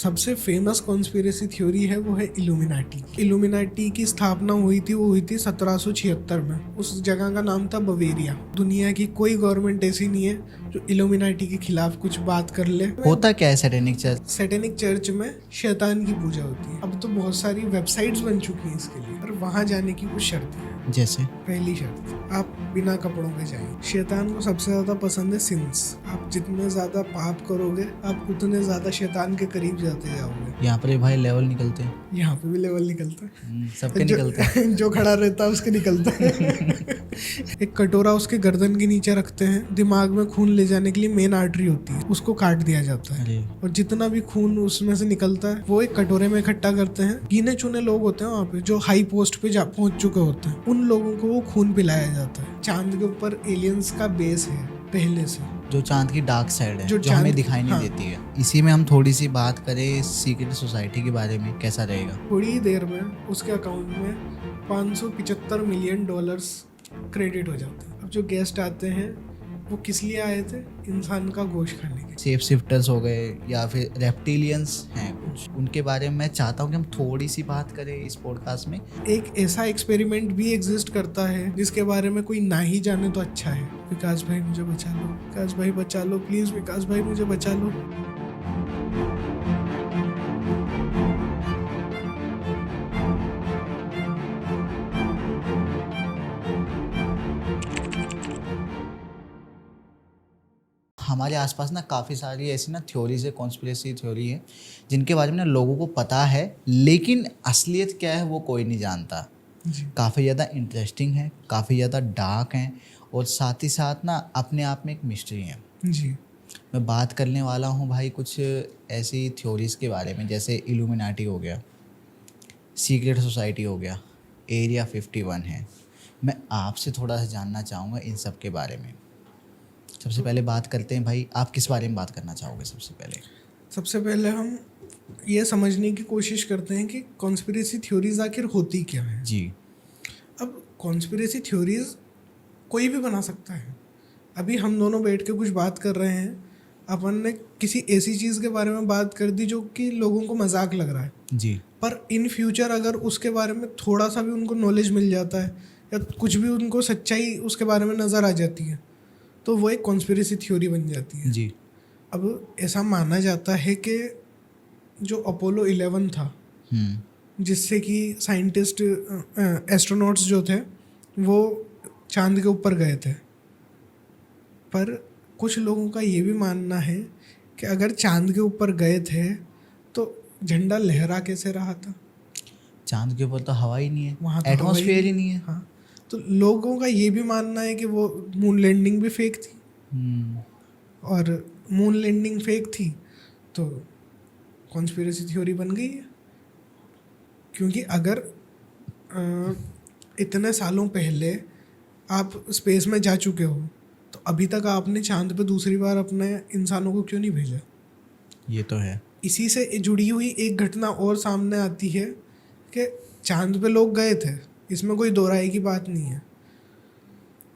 सबसे famous conspiracy theory है वो है इल्यूमिनाटी। इल्यूमिनाटी की स्थापना हुई थी 1776 में। उस जगह का नाम था बवेरिया। दुनिया की कोई गवर्नमेंट ऐसी नहीं है जो इल्यूमिनाटी के खिलाफ कुछ बात कर ले। होता क्या है सैटेनिक चर्च? सैटेनिक चर्च में शैतान की पूजा होती है। अब तो बहुत सारी वेबसाइट्स बन चुकी हैं इसके लिए, पर वहां जाने की कुछ शर्त है। जैसे पहली शर्त, आप बिना कपड़ों के जाएं। शैतान को सबसे ज्यादा पसंद है सिंस। आप जितने ज्यादा पाप करोगे आप उतने ज्यादा शैतान के करीब जाते जाओगे। यहाँ पर भाई लेवल निकलते हैं। यहाँ पे भी लेवल निकलता है, सबके निकलते हैं। जो खड़ा रहता है उसके निकलता है। एक कटोरा उसके गर्दन के नीचे रखते हैं। दिमाग में खून ले जाने के लिए मेन आर्टरी होती है, उसको काट दिया जाता है और जितना भी खून उसमें से निकलता है वो एक कटोरे में इकट्ठा करते हैं। गिने चुने लोग होते हैं वहाँ पे जो हाई पोस्ट पे पहुंच चुके होते हैं, उन लोगों को वो खून पिलाया जाता है। चांद के ऊपर एलियंस का बेस है पहले से, जो चांद की डार्क साइड है, जो हमें दिखाई नहीं देती है। इसी में हम थोड़ी सी बात करें सीक्रेट सोसाइटी के बारे में, कैसा रहेगा? थोड़ी देर में उसके अकाउंट में $575 मिलियन क्रेडिट हो जाते हैं। अब जो गेस्ट आते हैं वो किस लिए आए थे? इंसान का गोश्त खाने के। सेफ शिफ्टर्स हो गए या फिर रेप्टिलियंस हैं कुछ, उनके बारे में मैं चाहता हूँ कि हम थोड़ी सी बात करें इस पॉडकास्ट में। एक ऐसा एक्सपेरिमेंट भी एग्जिस्ट करता है जिसके बारे में कोई ना ही जाने तो अच्छा है। विकास भाई मुझे बचा लो, विकास भाई बचा लो, प्लीज विकास भाई मुझे बचा लो। हमारे आसपास ना काफ़ी सारी ऐसी ना थ्योरीज है, कॉन्स्पिरेसी थ्योरी है, जिनके बारे में ना लोगों को पता है, लेकिन असलियत क्या है वो कोई नहीं जानता। काफ़ी ज़्यादा इंटरेस्टिंग है, काफ़ी ज़्यादा डार्क हैं और साथ ही साथ ना अपने आप में एक मिस्ट्री है। जी, मैं बात करने वाला हूँ भाई कुछ ऐसी थ्योरीज़ के बारे में, जैसे इल्यूमिनाटी हो गया, सीक्रेट सोसाइटी हो गया, एरिया 51 है। मैं आपसे थोड़ा सा जानना चाहूँगा इन सब के बारे में। सबसे पहले बात करते हैं भाई, आप किस बारे में बात करना चाहोगे? सबसे पहले हम ये समझने की कोशिश करते हैं कि कॉन्स्पिरेसी थ्योरीज आखिर होती क्या है। जी। अब कॉन्स्पिरेसी थ्योरीज कोई भी बना सकता है। अभी हम दोनों बैठ के कुछ बात कर रहे हैं, अपन ने किसी ऐसी चीज़ के बारे में बात कर दी जो कि लोगों को मजाक लग रहा है जी, पर इन फ्यूचर अगर उसके बारे में थोड़ा सा भी उनको नॉलेज मिल जाता है या कुछ भी उनको सच्चाई उसके बारे में नज़र आ जाती है तो वो एक कॉन्स्पिरेसी थ्योरी बन जाती है। जी। अब ऐसा माना जाता है कि जो अपोलो 11 था, जिससे कि साइंटिस्ट एस्ट्रोनॉट्स जो थे वो चांद के ऊपर गए थे, पर कुछ लोगों का ये भी मानना है कि अगर चांद के ऊपर गए थे तो झंडा लहरा कैसे रहा था? चांद के ऊपर तो हवा ही नहीं है, वहाँ तो एटमॉस्फेयर ही नहीं है। हाँ, तो लोगों का ये भी मानना है कि वो मून लैंडिंग भी फेक थी। और मून लैंडिंग फेक थी तो कॉन्स्पिरेसी थ्योरी बन गई है। क्योंकि अगर इतने सालों पहले आप स्पेस में जा चुके हो तो अभी तक आपने चांद पे दूसरी बार अपने इंसानों को क्यों नहीं भेजा? ये तो है। इसी से जुड़ी हुई एक घटना और सामने आती है कि चांद पे लोग गए थे, इसमें कोई दो राय की बात नहीं है।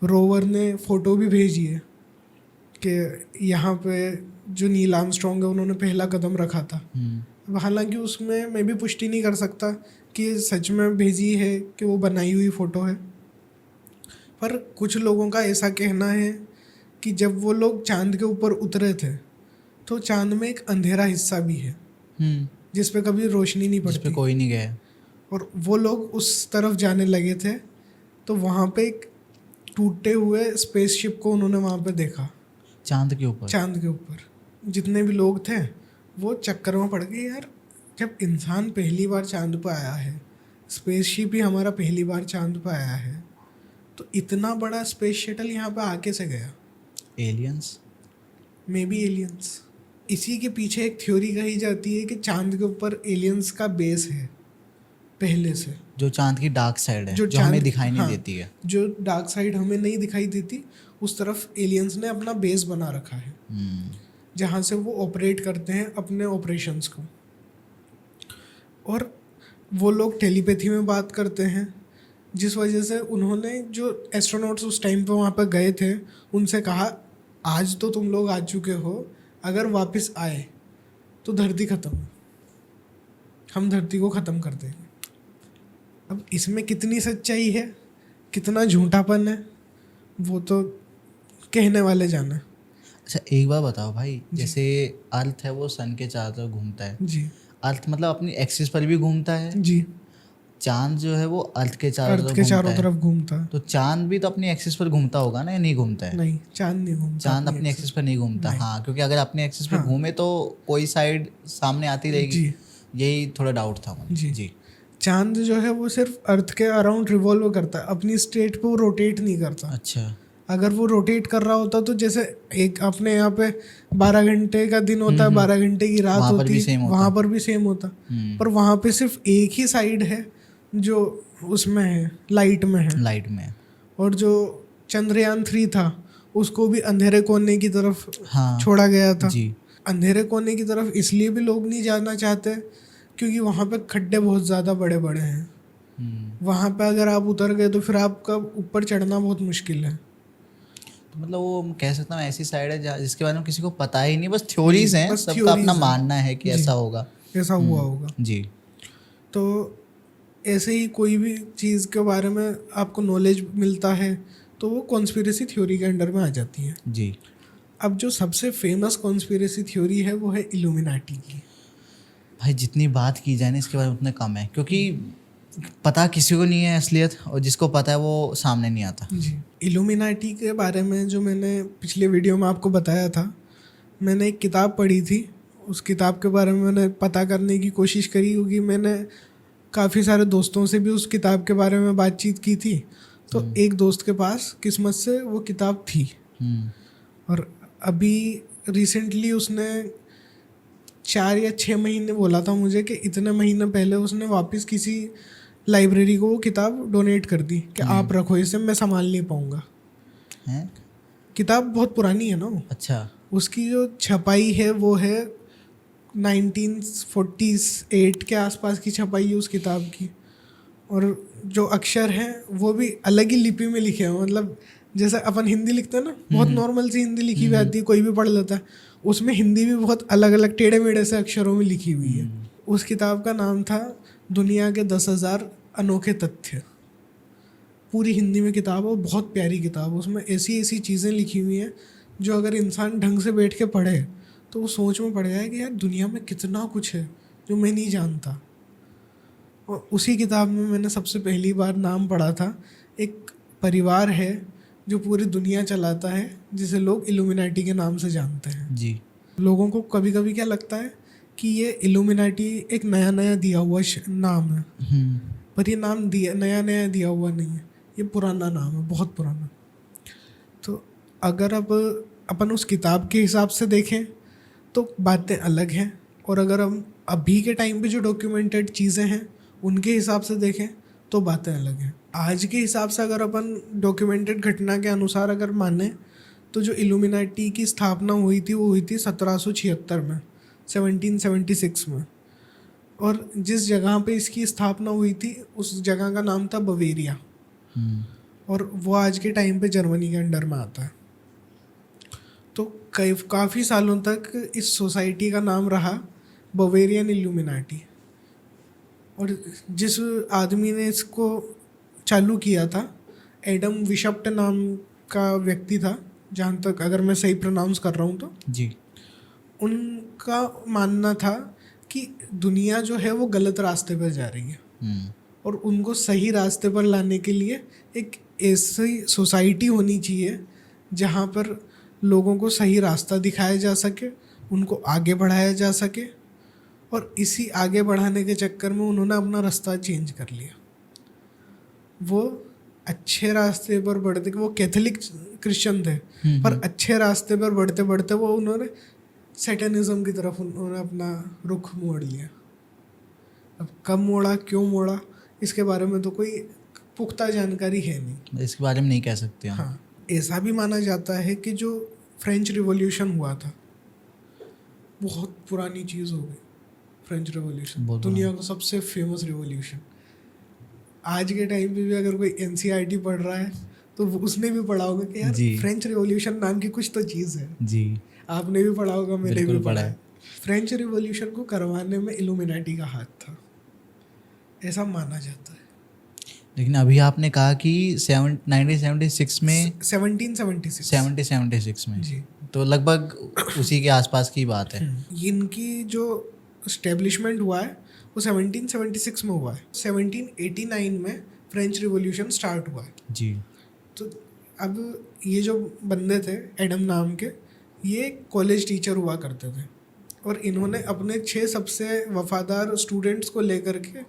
रोवर ने फोटो भी भेजी है कि यहाँ पे जो नील आर्मस्ट्रॉन्ग है उन्होंने पहला कदम रखा था। हालांकि उसमें मैं भी पुष्टि नहीं कर सकता कि सच में भेजी है कि वो बनाई हुई फ़ोटो है, पर कुछ लोगों का ऐसा कहना है कि जब वो लोग चांद के ऊपर उतरे थे तो चांद में एक अंधेरा हिस्सा भी है जिस पे कभी रोशनी नहीं पड़ती, जिस पे कोई नहीं गया, और वो लोग उस तरफ जाने लगे थे तो वहाँ पे एक टूटे हुए स्पेसशिप को उन्होंने वहाँ पे देखा। चांद के ऊपर जितने भी लोग थे वो चक्कर में पड़ गए, यार जब इंसान पहली बार चांद पर आया है, स्पेसशिप ही हमारा पहली बार चांद पर आया है, तो इतना बड़ा स्पेस शटल यहाँ पे आके से गया। Aliens, may be aliens. इसी के पीछे एक थ्योरी कही जाती है कि चांद के ऊपर एलियंस का बेस है पहले से, जो चांद की डार्क साइड है, जो हमें दिखाई नहीं देती है। जो डार्क साइड हमें नहीं दिखाई देती उस तरफ एलियंस ने अपना बेस बना रखा है जहाँ से वो ऑपरेट करते हैं अपने ऑपरेशंस को। और वो लोग टेलीपैथी में बात करते हैं, जिस वजह से उन्होंने जो एस्ट्रोनॉट्स उस टाइम पे वहाँ पर गए थे उनसे कहा आज तो तुम लोग आ चुके हो, अगर वापस आए तो धरती ख़त्म है। हम धरती को ख़त्म कर देंगे। अब इसमें कितनी सच्चाई है, कितना झूठापन है, वो तो कहने वाले जाने। अच्छा एक बार बताओ भाई, जैसे अर्थ है वो सन के चारों तरफ घूमता है, जी अर्थ मतलब अपनी एक्सिस पर भी घूमता है, जी, चांद जो है वो अर्थ के चारों अर्थ तरफ के घूमता चारों है, तरफ घूमता है। तो चांद भी तो अपनी एक्सिस पर घूमता होगा ना, या नहीं घूमता है? नहीं, चांद नहीं घूमता चांद अपनी एक्सिस पर नहीं घूमता, नहीं। हाँ, क्योंकि अगर अपने एक्सिस पर हाँ। घूमे तो कोई साइड सामने आती रहेगी, जी यही थोड़ा डाउट था मुझे। जी। जी चांद जो है वो सिर्फ अर्थ के अराउंड रिवॉल्व करता है, अपनी स्टेट पे वो रोटेट नहीं करता। अच्छा। अगर वो रोटेट कर रहा होता तो जैसे एक अपने यहाँ पे 12 घंटे का दिन होता है, 12 घंटे की रात वहाँ पर होती भी है, same होता। वहाँ पर भी सेम होता। पर वहाँ पे सिर्फ एक ही साइड है जो उसमें है, लाइट में है। लाइट में। और जो चंद्रयान 3 था उसको भी अंधेरे कोने की तरफ हाँ छोड़ा गया था। जी। अंधेरे कोने की तरफ इसलिए भी लोग नहीं जाना चाहते क्योंकि वहाँ पे खड्डे बहुत ज़्यादा बड़े बड़े हैं। वहाँ पे अगर आप उतर गए तो फिर आपका ऊपर चढ़ना बहुत मुश्किल है। तो मतलब वो कह सकता हूँ ऐसी साइड है जिसके बारे में किसी को पता ही नहीं, बस थ्योरीज हैं, बस सबका अपना theories हैं। मानना है कि जी। ऐसा होगा। ऐसा हुआ होगा। जी तो ऐसे ही कोई भी चीज़ के बारे में आपको नॉलेज मिलता है तो वो कॉन्स्पिरेसी थ्योरी के अंडर में आ जाती है। जी। अब जो सबसे फेमस कॉन्स्पिरेसी थ्योरी है वो है इल्यूमिनाटी की। भाई जितनी बात की जाए ना इसके बारे में उतने कम है, क्योंकि पता किसी को नहीं है असलियत, और जिसको पता है वो सामने नहीं आता। जी। इल्यूमिनाटी के बारे में जो मैंने पिछले वीडियो में आपको बताया था, मैंने एक किताब पढ़ी थी। उस किताब के बारे में मैंने पता करने की कोशिश करी क्योंकि मैंने काफ़ी सारे दोस्तों से भी उस किताब के बारे में बातचीत की थी। तो एक दोस्त के पास किस्मत से वो किताब थी, और अभी रिसेंटली उसने 4 या 6 महीने बोला था मुझे कि इतने महीने पहले उसने वापस किसी लाइब्रेरी को वो किताब डोनेट कर दी कि आप रखो इसे, मैं संभाल नहीं पाऊँगा। हैं? किताब बहुत पुरानी है ना वो। अच्छा। उसकी जो छपाई है वो है 1948 के आसपास की छपाई है उस किताब की। और जो अक्षर हैं वो भी अलग ही लिपि में लिखे हैं, मतलब जैसे अपन हिंदी लिखते हैं ना, बहुत नॉर्मल सी हिंदी लिखी हुई आती है, कोई भी पढ़ लेता है। उसमें हिंदी भी बहुत अलग अलग टेढ़े मेढ़े से अक्षरों में लिखी हुई है। उस किताब का नाम था दुनिया के 10,000 अनोखे तथ्य। पूरी हिंदी में किताब है, बहुत प्यारी किताब। उसमें ऐसी ऐसी चीज़ें लिखी हुई हैं जो अगर इंसान ढंग से बैठ के पढ़े तो वो सोच में पड़ जाए कि यार दुनिया में कितना कुछ है जो मैं नहीं जानता। और उसी किताब में मैंने सबसे पहली बार नाम पढ़ा था, एक परिवार है जो पूरी दुनिया चलाता है जिसे लोग इल्यूमिनाटी के नाम से जानते हैं। जी। लोगों को कभी कभी क्या लगता है कि ये इल्यूमिनाटी एक नया नया दिया हुआ नाम है, पर ये नाम नया नया दिया हुआ नहीं है, ये पुराना नाम है, बहुत पुराना। तो अगर अब अपन उस किताब के हिसाब से देखें तो बातें अलग हैं, और अगर हम अभी के टाइम पे जो डॉक्यूमेंटेड चीज़ें हैं उनके हिसाब से देखें तो बातें अलग हैं। आज के हिसाब से अगर अपन डॉक्यूमेंटेड घटना के अनुसार अगर माने तो जो इल्यूमिनाटी की स्थापना हुई थी वो हुई थी 1776 में, 1776 में। और जिस जगह पे इसकी स्थापना हुई थी उस जगह का नाम था बवेरिया, और वो आज के टाइम पे जर्मनी के अंडर में आता है। तो काफ़ी सालों तक इस सोसाइटी का नाम रहा बवेरियन इल्यूमिनाटी। और जिस आदमी ने इसको चालू किया था, एडम विशप्ट नाम का व्यक्ति था, जहाँ तक अगर मैं सही प्रोनाउंस कर रहा हूँ तो जी। उनका मानना था कि दुनिया जो है वो गलत रास्ते पर जा रही है, और उनको सही रास्ते पर लाने के लिए एक ऐसी सोसाइटी होनी चाहिए जहाँ पर लोगों को सही रास्ता दिखाया जा सके, उनको आगे बढ़ाया जा सके। और इसी आगे बढ़ाने के चक्कर में उन्होंने अपना रास्ता चेंज कर लिया। वो अच्छे रास्ते पर बढ़ते, वो कैथोलिक क्रिश्चियन थे, पर अच्छे रास्ते पर बढ़ते बढ़ते वो उन्होंने सैटनिज्म की तरफ उन्होंने अपना रुख मोड़ लिया। अब कब मोड़ा, क्यों मोड़ा, इसके बारे में तो कोई पुख्ता जानकारी है नहीं, इसके बारे में नहीं कह सकते हम। हाँ, ऐसा भी माना जाता है कि जो फ्रेंच रिवॉल्यूशन हुआ था, बहुत पुरानी चीज़ हो गई फ्रेंच रिवॉल्यूशन, दुनिया का सबसे फेमस रिवॉल्यूशन। आज के टाइम पे भी अगर कोई एनसीईआरटी पढ़ रहा है तो उसने भी पढ़ा होगा कि यार फ्रेंच रिवॉल्यूशन नाम की कुछ तो चीज़ है। जी। आपने भी पढ़ा होगा, मैंने भी पढ़ा है। फ्रेंच रिवॉल्यूशन को करवाने में इल्यूमिनाटी का हाथ था, ऐसा माना जाता है। लेकिन अभी आपने कहा कि 1976 में 1776 1776 में, जी। तो लगभग उसी के आसपास की बात है। इनकी जो इस्टेब्लिशमेंट हुआ है वो 1776 में हुआ है। 1789 में फ्रेंच रिवॉल्यूशन स्टार्ट हुआ है। जी। तो अब ये जो बंदे थे एडम नाम के, ये कॉलेज टीचर हुआ करते थे और इन्होंने अपने 6 सबसे वफादार स्टूडेंट्स को लेकर के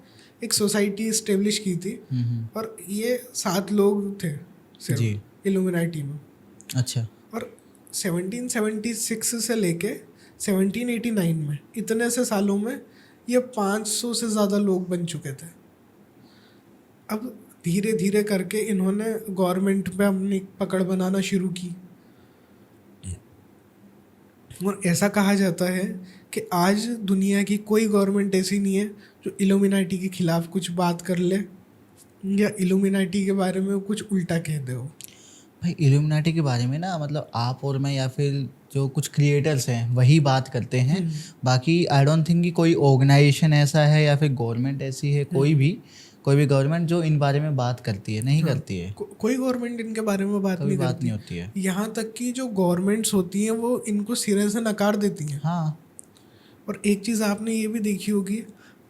एक सोसाइटी इस्टेब्लिश की थी। और ये 7 लोग थे जी। सिर्फ इल्यूमिनाटी में। अच्छा। और 1776 से लेके 1789 में, इतने से सालों में ये 500 से ज़्यादा लोग बन चुके थे। अब धीरे धीरे करके इन्होंने गवर्नमेंट पे अपनी पकड़ बनाना शुरू की और ऐसा कहा जाता है कि आज दुनिया की कोई गवर्नमेंट ऐसी नहीं है जो इल्यूमिनाटी के खिलाफ कुछ बात कर ले या इल्यूमिनाटी के बारे में कुछ उल्टा कह दे हो। भाई इल्यूमिनाटी के बारे में ना, मतलब आप और मैं या फिर जो कुछ क्रिएटर्स हैं वही बात करते हैं। बाकी आई डोंट थिंक कि कोई ऑर्गेनाइजेशन ऐसा है या फिर गवर्नमेंट ऐसी है, कोई भी गवर्नमेंट जो इन बारे में बात करती है, नहीं करती है। कोई गवर्नमेंट इनके बारे में बात नहीं करती। नहीं होती है। यहाँ तक कि जो गवर्नमेंट्स होती हैं वो इनको सिरे से नकार देती हैं। हाँ। और एक चीज़ आपने ये भी देखी होगी,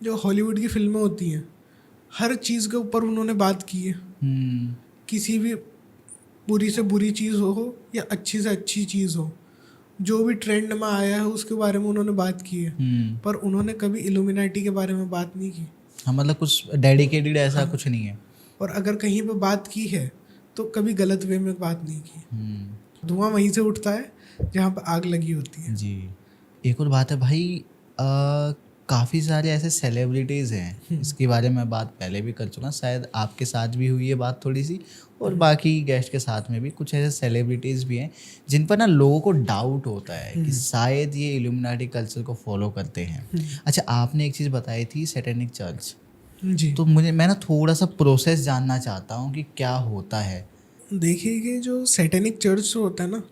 जो हॉलीवुड की फिल्में होती हैं हर चीज़ के ऊपर उन्होंने बात की है। किसी भी बुरी से बुरी चीज़ हो या अच्छी से अच्छी चीज़ हो, जो भी ट्रेंड में आया है उसके बारे में उन्होंने बात की है। पर उन्होंने कभी इल्यूमिनाटी के बारे में बात नहीं की। हाँ, मतलब कुछ डेडिकेटेड ऐसा कुछ नहीं है। और अगर कहीं पे बात की है तो कभी गलत वे में बात नहीं की। धुआं वहीं से उठता है जहाँ पे आग लगी होती है। जी। एक और बात है भाई, काफ़ी सारे ऐसे सेलिब्रिटीज़ हैं, इसके बारे में बात पहले भी कर चुका, शायद आपके साथ भी हुई है बात थोड़ी सी, और बाकी गेस्ट के साथ में भी कुछ ऐसे सेलिब्रिटीज़ भी हैं जिन पर ना लोगों को डाउट होता है कि शायद ये इल्यूमिनाटी कल्चर को फॉलो करते हैं। अच्छा, आपने एक चीज़ बताई थी सैटेनिक चर्च, जी। तो मैं ना थोड़ा सा प्रोसेस जानना चाहता हूँ कि क्या होता है। देखिए कि जो सैटेनिक चर्च होता है ना,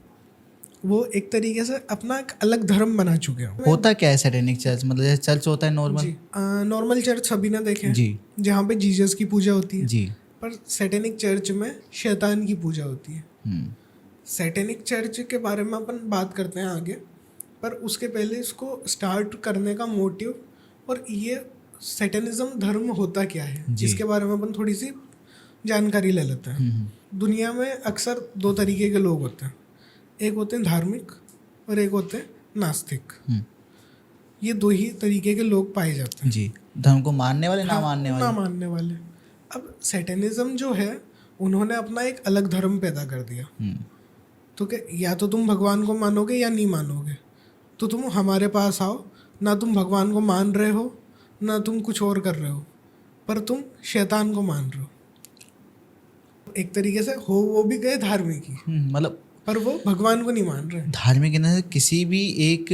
वो एक तरीके से अपना एक अलग धर्म बना चुके हैं। होता क्या है सैटेनिक चर्च? मतलब जैसे चर्च होता है नॉर्मल। नॉर्मल चर्च सभी ने देखे हैं जी। जहाँ पे जीसस की पूजा होती है। जी। पर सैटेनिक चर्च में शैतान की पूजा होती है। सैटेनिक चर्च के बारे में अपन बात करते हैं आगे, पर उसके पहले इसको स्टार्ट करने का मोटिव और ये सैटेनिज्म धर्म होता क्या है इसके बारे में अपन थोड़ी सी जानकारी ले लेते हैं। दुनिया में अक्सर 2 तरीके के लोग होते हैं, एक होते हैं धार्मिक और एक होते हैं नास्तिक। ये 2 ही तरीके के लोग पाए जाते हैं। जी। धर्म को मानने वाले, ना हाँ, मानने वाले। ना मानने वाले। अब सैटेनिज्म जो है उन्होंने अपना एक अलग धर्म पैदा कर दिया। तो क्या, या तो तुम भगवान को मानोगे या नहीं मानोगे, तो तुम हमारे पास आओ। ना तुम भगवान को मान रहे हो ना तुम कुछ और कर रहे हो, पर तुम शैतान को मान रहे हो। एक तरीके से हो वो भी गए धार्मिक ही, मतलब पर वो भगवान को नहीं मान रहे। धार्मिक से किसी भी एक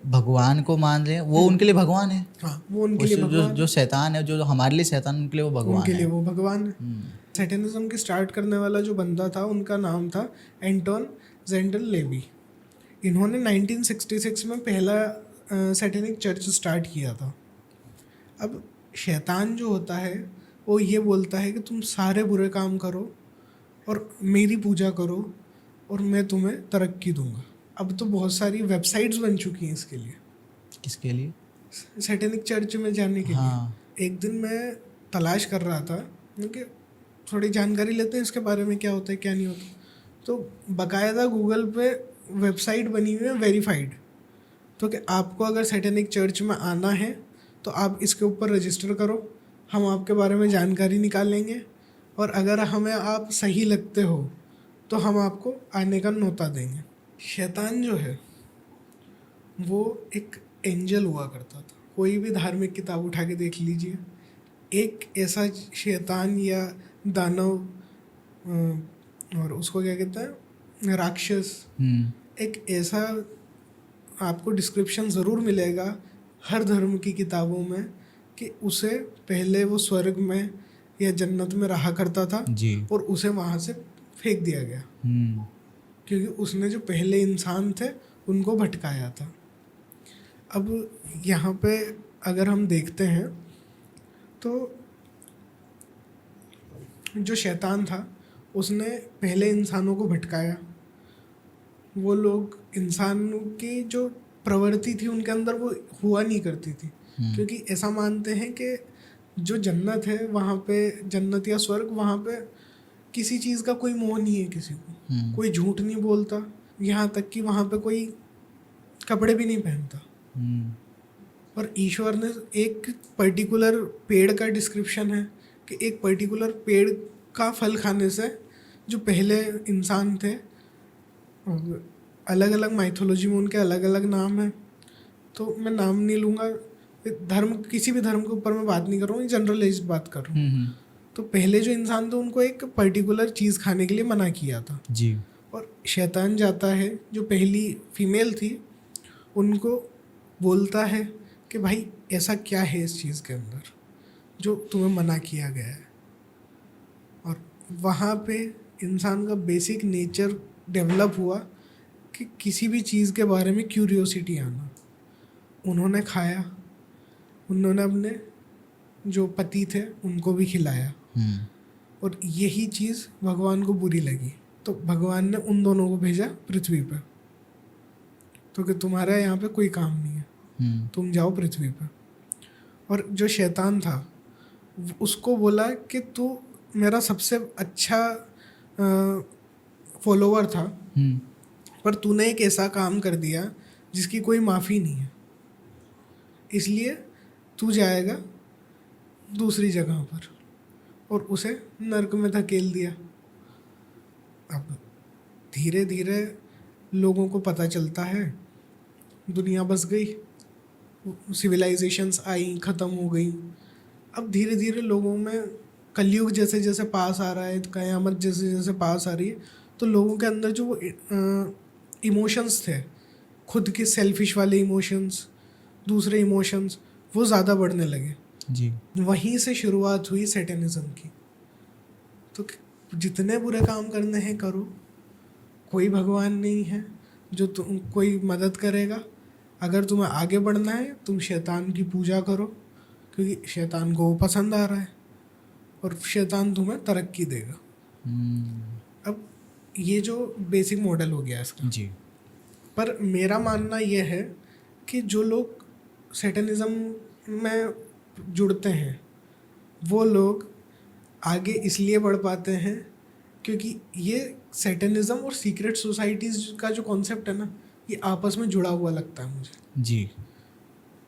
भगवान को मान रहे हैं, वो उनके लिए भगवान है। हाँ, वो उनके लिए भगवान। जो शैतान है, जो हमारे लिए शैतान, उनके लिए वो भगवान उनके है। लिए वो भगवान है। सैटेनिज्म की स्टार्ट करने वाला जो बंदा था उनका नाम था एंटोन जेंडल लेवी। इन्होंने 1966 में पहला सैटेनिक चर्च स्टार्ट किया था। अब शैतान जो होता है वो ये बोलता है कि तुम सारे बुरे काम करो और मेरी पूजा करो और मैं तुम्हें तरक्की दूंगा। अब तो बहुत सारी वेबसाइट्स बन चुकी हैं इसके लिए। किसके लिए? सैटेनिक चर्च में जाने के हाँ। लिए। एक दिन मैं तलाश कर रहा था क्योंकि थोड़ी जानकारी लेते हैं इसके बारे में, क्या होता है क्या नहीं होता। तो बाकायदा गूगल पे वेबसाइट बनी हुई है वेरीफाइड, तो कि आपको अगर सैटेनिक चर्च में आना है तो आप इसके ऊपर रजिस्टर करो, हम आपके बारे में जानकारी निकालेंगे और अगर हमें आप सही लगते हो तो हम आपको आने का न्योता देंगे। शैतान जो है वो एक एंजल हुआ करता था। कोई भी धार्मिक किताब उठा के देख लीजिए, एक ऐसा शैतान या दानव और उसको क्या कहते हैं, राक्षस, एक ऐसा आपको डिस्क्रिप्शन ज़रूर मिलेगा हर धर्म की किताबों में कि उसे पहले वो स्वर्ग में या जन्नत में रहा करता था जी। और उसे वहाँ से फेंक दिया गया क्योंकि उसने जो पहले इंसान थे उनको भटकाया था। अब यहाँ पे अगर हम देखते हैं तो जो शैतान था उसने पहले इंसानों को भटकाया। वो लोग इंसानों की जो प्रवृत्ति थी उनके अंदर वो हुआ नहीं करती थी, क्योंकि ऐसा मानते हैं कि जो जन्नत है वहाँ पे, जन्नत या स्वर्ग, वहाँ पे किसी चीज़ का कोई मोह नहीं है किसी को, कोई झूठ नहीं बोलता, यहाँ तक कि वहाँ पे कोई कपड़े भी नहीं पहनता। और ईश्वर ने एक पर्टिकुलर पेड़ का डिस्क्रिप्शन है कि एक पर्टिकुलर पेड़ का फल खाने से जो पहले इंसान थे, अलग अलग माइथोलॉजी में उनके अलग अलग नाम हैं, तो मैं नाम नहीं लूँगा, धर्म, किसी भी धर्म के ऊपर मैं बात नहीं कर रहा हूँ, जनरलाइज्ड बात कर रहा हूँ। तो पहले जो इंसान थे उनको एक पर्टिकुलर चीज़ खाने के लिए मना किया था जी। और शैतान जाता है, जो पहली फीमेल थी, उनको बोलता है कि भाई ऐसा क्या है इस चीज़ के अंदर जो तुम्हें मना किया गया है। और वहाँ पे इंसान का बेसिक नेचर डेवलप हुआ कि किसी भी चीज़ के बारे में क्यूरियोसिटी आना। उन्होंने खाया, उन्होंने अपने जो पति थे उनको भी खिलाया, और यही चीज़ भगवान को बुरी लगी, तो भगवान ने उन दोनों को भेजा पृथ्वी पे, तो कि तुम्हारा यहाँ पे कोई काम नहीं है, तुम जाओ पृथ्वी पे। और जो शैतान था उसको बोला कि तू मेरा सबसे अच्छा फॉलोवर था, पर तूने एक ऐसा काम कर दिया जिसकी कोई माफ़ी नहीं है, इसलिए तू जाएगा दूसरी जगह पर, और उसे नर्क में धकेल दिया। अब धीरे धीरे लोगों को पता चलता है, दुनिया बस गई, सिविलाइजेशंस आई, ख़त्म हो गई। अब धीरे धीरे लोगों में कलयुग जैसे जैसे पास आ रहा है, क़यामत जैसे जैसे पास आ रही है, तो लोगों के अंदर जो इमोशंस थे, खुद के सेल्फिश वाले इमोशंस, दूसरे इमोशंस, वो ज़्यादा बढ़ने लगे जी। वहीं से शुरुआत हुई सैटेनिज्म की। तो जितने बुरे काम करने हैं करो, कोई भगवान नहीं है जो तुम कोई मदद करेगा। अगर तुम्हें आगे बढ़ना है तुम शैतान की पूजा करो, क्योंकि शैतान को वो पसंद आ रहा है और शैतान तुम्हें तरक्की देगा। अब ये जो बेसिक मॉडल हो गया इसका जी। पर मेरा मानना यह है कि जो लोग सैटेनिज्म में जुड़ते हैं वो लोग आगे इसलिए बढ़ पाते हैं क्योंकि ये सैटेनिज्म और सीक्रेट सोसाइटीज़ का जो कॉन्सेप्ट है ना, ये आपस में जुड़ा हुआ लगता है मुझे जी।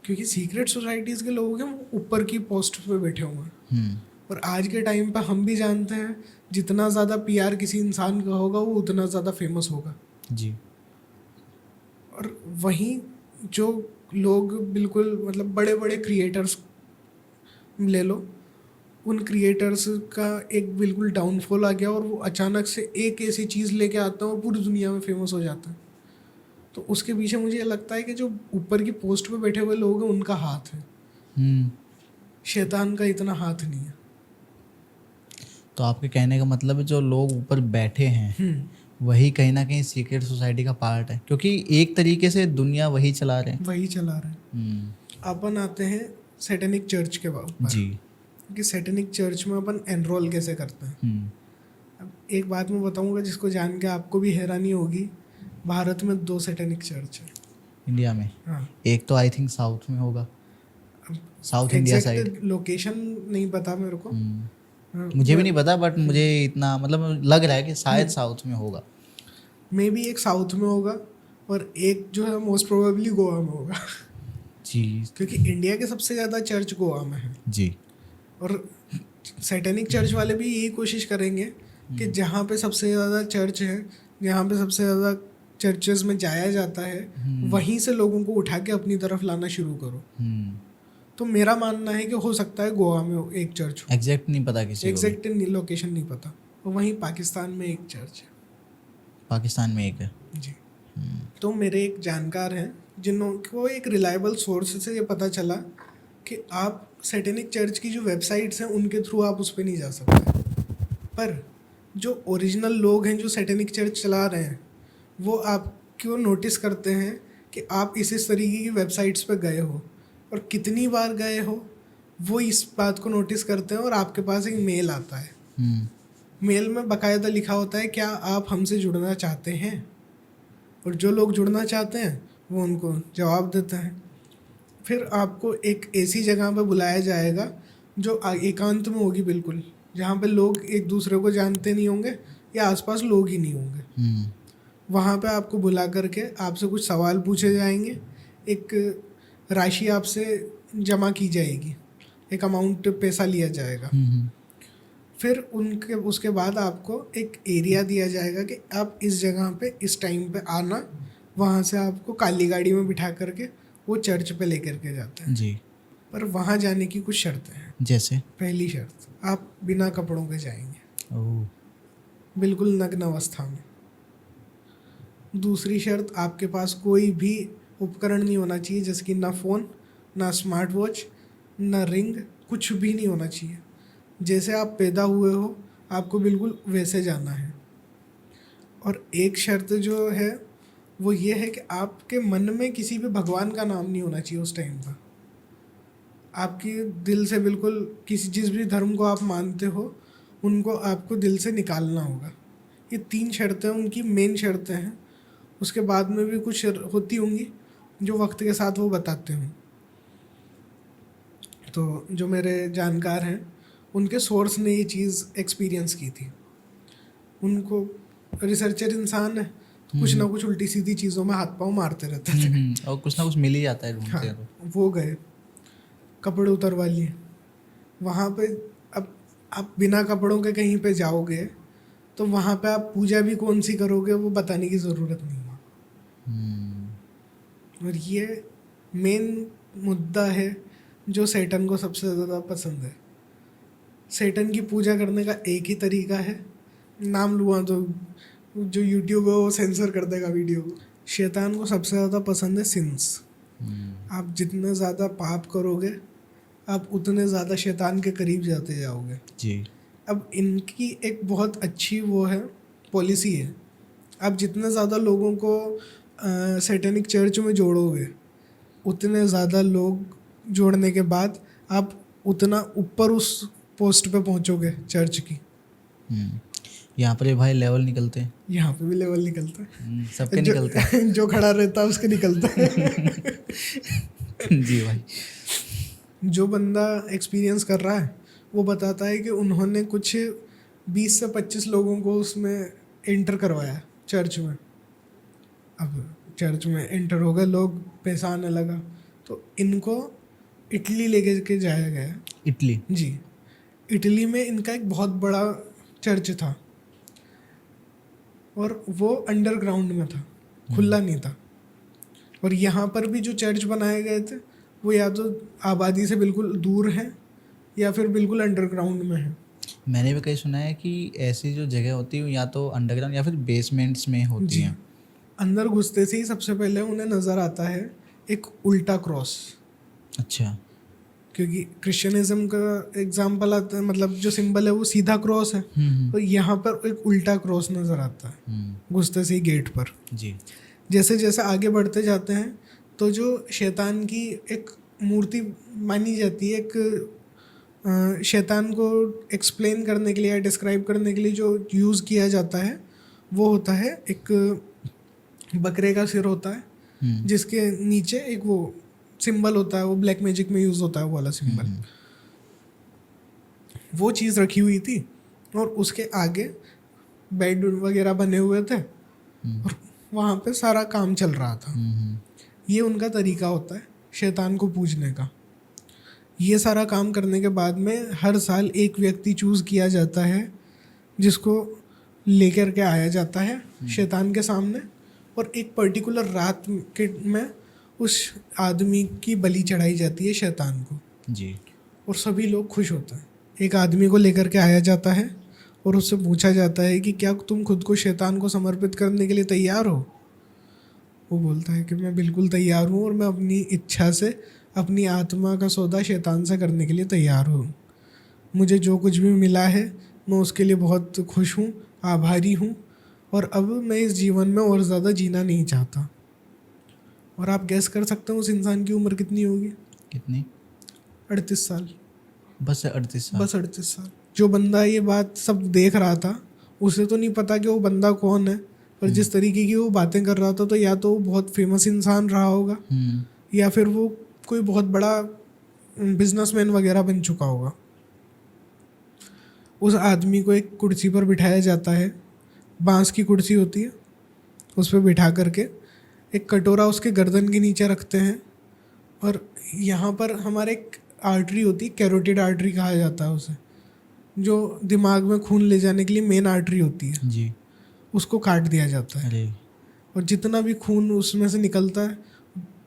क्योंकि सीक्रेट सोसाइटीज़ के लोग हैं वो ऊपर की पोस्ट पे बैठे हुए हैं, और आज के टाइम पे हम भी जानते हैं जितना ज़्यादा पीआर किसी इंसान का होगा वो उतना ज़्यादा फेमस होगा जी। और वहीं जो लोग बिल्कुल मतलब बड़े बड़े क्रिएटर्स ले लो, उन क्रिएटर्स का एक बिल्कुल डाउनफॉल आ गया और वो अचानक से एक ऐसी चीज़ लेके आता है और पूरी दुनिया में फेमस हो जाता है। तो उसके पीछे मुझे लगता है कि जो ऊपर की पोस्ट पे बैठे हुए लोग हैं उनका हाथ है, शैतान का इतना हाथ नहीं है। तो आपके कहने का मतलब है जो लोग ऊपर बैठे हैं वही कहीं ना कहीं सीक्रेट सोसाइटी का पार्ट है, क्योंकि एक तरीके से दुनिया वही चला रहे हैं। वही चला रहे हैं। अपन आते हैं सैटेनिक चर्च के ऊपर जी। कि सैटेनिक चर्च में अपन एनरोल कैसे करते हैं। अब एक बात मैं बताऊंगा जिसको जान के आपको भी हैरानी होगी, भारत में 2 सैटेनिक चर्च है इंडिया में। हाँ। एक तो आई थिंक साउथ में होगा, साउथ इंडिया साइड। लोकेशन नहीं पता मेरे को, मुझे भी नहीं पता, बट मुझे इतना मतलब लग रहा है कि शायद साउथ में होगा। मे बी एक साउथ में होगा और एक जो है मोस्ट प्रोबेबली गोवा में होगा जी। क्योंकि इंडिया के सबसे ज़्यादा चर्च गोवा में है जी। और सैटेनिक चर्च वाले भी यही कोशिश करेंगे कि जहाँ पे सबसे ज़्यादा चर्च है, जहाँ पे सबसे ज़्यादा चर्चेस में जाया जाता है, वहीं से लोगों को उठा के अपनी तरफ लाना शुरू करो। तो मेरा मानना है कि हो सकता है गोवा में एक चर्च हो, एग्जैक्ट नहीं पता किसी को, एग्जैक्ट लोकेशन नहीं पता। और वहीं पाकिस्तान में एक चर्च है। पाकिस्तान में एक है जी। तो मेरे एक जानकार हैं जिनको एक रिलायबल सोर्स से ये पता चला कि आप सैटेनिक चर्च की जो वेबसाइट्स हैं उनके थ्रू आप उस पर नहीं जा सकते, पर जो ओरिजिनल लोग हैं जो सैटेनिक चर्च चला रहे हैं वो आपको नोटिस करते हैं कि आप इस तरीके की वेबसाइट्स पे गए हो और कितनी बार गए हो, वो इस बात को नोटिस करते हैं और आपके पास एक मेल आता है। मेल में बाकायदा लिखा होता है क्या आप हमसे जुड़ना चाहते हैं, और जो लोग जुड़ना चाहते हैं वो उनको जवाब देते हैं। फिर आपको एक ऐसी जगह पे बुलाया जाएगा जो एकांत में होगी बिल्कुल, जहाँ पे लोग एक दूसरे को जानते नहीं होंगे या आसपास लोग ही नहीं होंगे। वहाँ पे आपको बुला करके आपसे कुछ सवाल पूछे जाएंगे, एक राशि आपसे जमा की जाएगी, एक अमाउंट पैसा लिया जाएगा। फिर उसके बाद आपको एक एरिया दिया जाएगा कि आप इस जगह पे इस टाइम पे आना। वहाँ से आपको काली गाड़ी में बिठा करके वो चर्च पे लेकर के जाते हैं जी। पर वहाँ जाने की कुछ शर्तें हैं। जैसे? पहली शर्त, आप बिना कपड़ों के जाएंगे, ओह। बिल्कुल नग्न अवस्था में। दूसरी शर्त, आपके पास कोई भी उपकरण नहीं होना चाहिए, जैसे कि ना फ़ोन, ना स्मार्ट वॉच, ना रिंग, कुछ भी नहीं होना चाहिए। जैसे आप पैदा हुए हो आपको बिल्कुल वैसे जाना है। और एक शर्त जो है वो ये है कि आपके मन में किसी भी भगवान का नाम नहीं होना चाहिए उस टाइम पर। आपके दिल से बिल्कुल किसी जिस भी धर्म को आप मानते हो उनको आपको दिल से निकालना होगा। ये 3 शर्तें उनकी मेन शर्तें हैं। उसके बाद में भी कुछ होती होंगी जो वक्त के साथ वो बताते हों। तो जो मेरे जानकार हैं उनके सोर्स ने ये चीज़ एक्सपीरियंस की थी। उनको रिसर्चर इंसान है तो कुछ ना कुछ उल्टी सीधी चीज़ों में हाथ पाँव मारते रहते थे। और कुछ ना कुछ मिल ही जाता है ढूंढते हैं तो। वो गए, कपड़े उतरवा लिए वहाँ पे। अब आप बिना कपड़ों के कहीं पे जाओगे तो वहाँ पे आप पूजा भी कौन सी करोगे वो बताने की ज़रूरत नहीं है। और ये मेन मुद्दा है जो सैटन को सबसे ज़्यादा पसंद है। सैटन की पूजा करने का एक ही तरीका है, नाम लूँगा तो जो यूट्यूब है वो सेंसर कर देगा वीडियो को। शैतान को सबसे ज़्यादा पसंद है सिंस। आप जितने ज़्यादा पाप करोगे आप उतने ज़्यादा शैतान के करीब जाते जाओगे जी। अब इनकी एक बहुत अच्छी वो है, पॉलिसी है। आप जितने ज़्यादा लोगों को सैटेनिक चर्च में जोड़ोगे उतने ज़्यादा लोग जोड़ने के बाद आप उतना ऊपर उस पोस्ट पे पहुंचोगे चर्च की। यहाँ पर ये भाई लेवल निकलते हैं। यहाँ पे भी लेवल निकलता है, सबके निकलते हैं। जो खड़ा रहता है उसके निकलता है। जी भाई। जो बंदा एक्सपीरियंस कर रहा है वो बताता है कि उन्होंने कुछ 20 से 25 लोगों को उसमें एंटर करवाया चर्च में। अब चर्च में एंटर हो गए लोग, पैसा आने लगा तो इनको इटली लेके के जाया गया। इटली? जी। इटली में इनका एक बहुत बड़ा चर्च था और वो अंडरग्राउंड में था, खुला नहीं था। और यहाँ पर भी जो चर्च बनाए गए थे वो या तो आबादी से बिल्कुल दूर है या फिर बिल्कुल अंडरग्राउंड में है। मैंने भी कहीं सुना है कि ऐसी जो जगह होती है या तो अंडरग्राउंड या फिर बेसमेंट्स में होती हैं। अंदर घुसते से ही सबसे पहले उन्हें नज़र आता है एक उल्टा क्रॉस। अच्छा। क्योंकि क्रिश्चियनिज्म का एग्जाम्पल आता है, मतलब जो सिंबल है वो सीधा क्रॉस है, तो यहाँ पर एक उल्टा क्रॉस नज़र आता है घुसते से ही गेट पर। जी। जैसे जैसे आगे बढ़ते जाते हैं तो जो शैतान की एक मूर्ति मानी जाती है, एक शैतान को एक्सप्लेन करने के लिए या डिस्क्राइब करने के लिए जो यूज़ किया जाता है वो होता है एक बकरे का सिर होता है जिसके नीचे एक वो सिंबल होता है, वो ब्लैक मैजिक में यूज़ होता है वो वाला सिंबल। वो चीज़ रखी हुई थी और उसके आगे बेड वगैरह बने हुए थे और वहाँ पे सारा काम चल रहा था। ये उनका तरीका होता है शैतान को पूजने का। ये सारा काम करने के बाद में हर साल एक व्यक्ति चूज़ किया जाता है जिसको लेकर के आया जाता है शैतान के सामने, और एक पर्टिकुलर रात के में उस आदमी की बलि चढ़ाई जाती है शैतान को। जी। और सभी लोग खुश होते हैं। एक आदमी को लेकर के आया जाता है और उससे पूछा जाता है कि क्या तुम खुद को शैतान को समर्पित करने के लिए तैयार हो। वो बोलता है कि मैं बिल्कुल तैयार हूँ और मैं अपनी इच्छा से अपनी आत्मा का सौदा शैतान से करने के लिए तैयार हूँ। मुझे जो कुछ भी मिला है मैं उसके लिए बहुत खुश हूँ, आभारी हूँ, और अब मैं इस जीवन में और ज़्यादा जीना नहीं चाहता। और आप गैस कर सकते हैं उस इंसान की उम्र कितनी होगी? कितनी? 38 साल। बस 38 साल? बस 38 साल। जो बंदा ये बात सब देख रहा था उसे तो नहीं पता कि वो बंदा कौन है, पर जिस तरीके की वो बातें कर रहा था तो या तो वो बहुत फेमस इंसान रहा होगा या फिर वो कोई बहुत बड़ा बिजनेसमैन वगैरह बन चुका होगा। उस आदमी को एक कुर्सी पर बिठाया जाता है, बांस की कुर्सी होती है, उस पर बिठा करके एक कटोरा उसके गर्दन के नीचे रखते हैं और यहाँ पर हमारे एक आर्टरी होती है, कैरोटिड आर्टरी कहा जाता है उसे, जो दिमाग में खून ले जाने के लिए मेन आर्टरी होती है जी। उसको काट दिया जाता है। अरे और जितना भी खून उसमें से निकलता है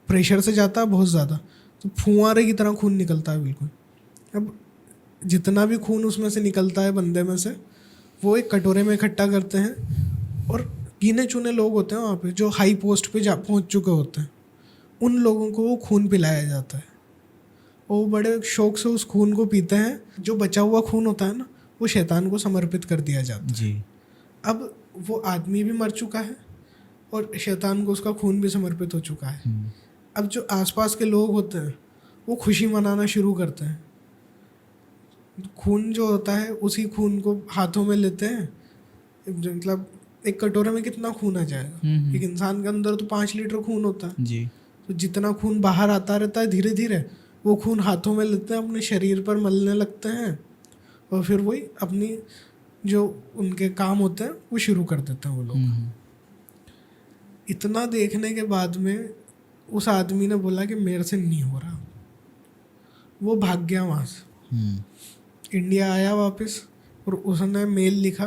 प्रेशर से जाता है बहुत ज़्यादा, तो फुहारे की तरह खून निकलता है बिल्कुल। अब जितना भी खून उसमें से निकलता है बंदे में से वो एक कटोरे में इकट्ठा करते हैं और गिने चुने लोग होते हैं वहाँ पे जो हाई पोस्ट पे जा पहुँच चुके होते हैं, उन लोगों को वो खून पिलाया जाता है। वो बड़े शौक से उस खून को पीते हैं। जो बचा हुआ खून होता है ना वो शैतान को समर्पित कर दिया जाता है। जी। अब वो आदमी भी मर चुका है और शैतान को उसका खून भी समर्पित हो चुका है। अब जो आसपास के लोग होते हैं वो खुशी मनाना शुरू करते हैं। खून जो होता है उसी खून को हाथों में लेते हैं, मतलब एक कटोरे में कितना खून आ जाएगा? एक इंसान के अंदर तो 5 लीटर खून होता है जी। तो जितना खून बाहर आता रहता है धीरे धीरे वो खून हाथों में लेते हैं, अपने शरीर पर मलने लगते हैं और फिर वही अपनी जो उनके काम होते हैं वो शुरू कर देते हैं वो लोग। इतना देखने के बाद में उस आदमी ने बोला कि मेरे से नहीं हो रहा। वो भाग गया वहाँ से, इंडिया आया वापस और उसने मेल लिखा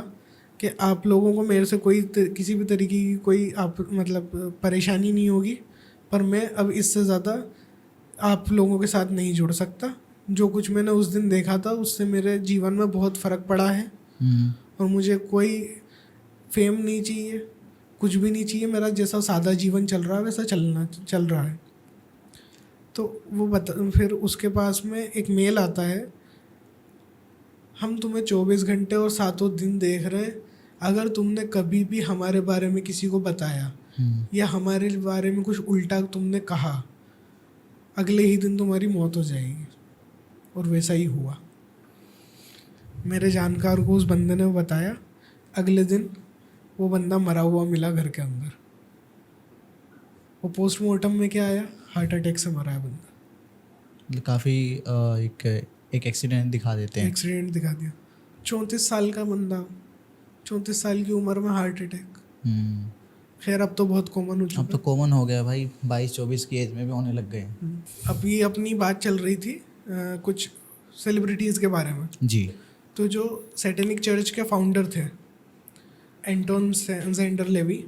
कि आप लोगों को मेरे से किसी भी तरीके की कोई आप मतलब परेशानी नहीं होगी, पर मैं अब इससे ज़्यादा आप लोगों के साथ नहीं जुड़ सकता। जो कुछ मैंने उस दिन देखा था उससे मेरे जीवन में बहुत फ़र्क पड़ा है और मुझे कोई फेम नहीं चाहिए, कुछ भी नहीं चाहिए। मेरा जैसा सादा जीवन चल रहा है वैसा चल रहा है। तो वो फिर उसके पास में एक मेल आता है, हम तुम्हें 24 घंटे और 7 दिन देख रहे हैं, अगर तुमने कभी भी हमारे बारे में किसी को बताया या हमारे बारे में कुछ उल्टा तुमने कहा, अगले ही दिन तुम्हारी मौत हो जाएगी। और वैसा ही हुआ। मेरे जानकार को उस बंदे ने बताया, अगले दिन वो बंदा मरा हुआ मिला घर के अंदर। वो पोस्टमार्टम में क्या आया, हार्ट अटैक से मरा है बंदा। काफ़ी एक एक्सीडेंट दिखा देते हैं। एक्सीडेंट दिखा दिया। 34 साल का बंदा, 34 साल की उम्र में हार्ट अटैक। खैर अब तो बहुत कॉमन हो चुका। अब तो कॉमन हो गया भाई, 22-24 की एज में भी होने लग गए। अभी अपनी बात चल रही थी कुछ सेलिब्रिटीज़ के बारे में। जी। तो जो सैटेनिक चर्च के फाउंडर थे एंटोन जेंडर लेवी,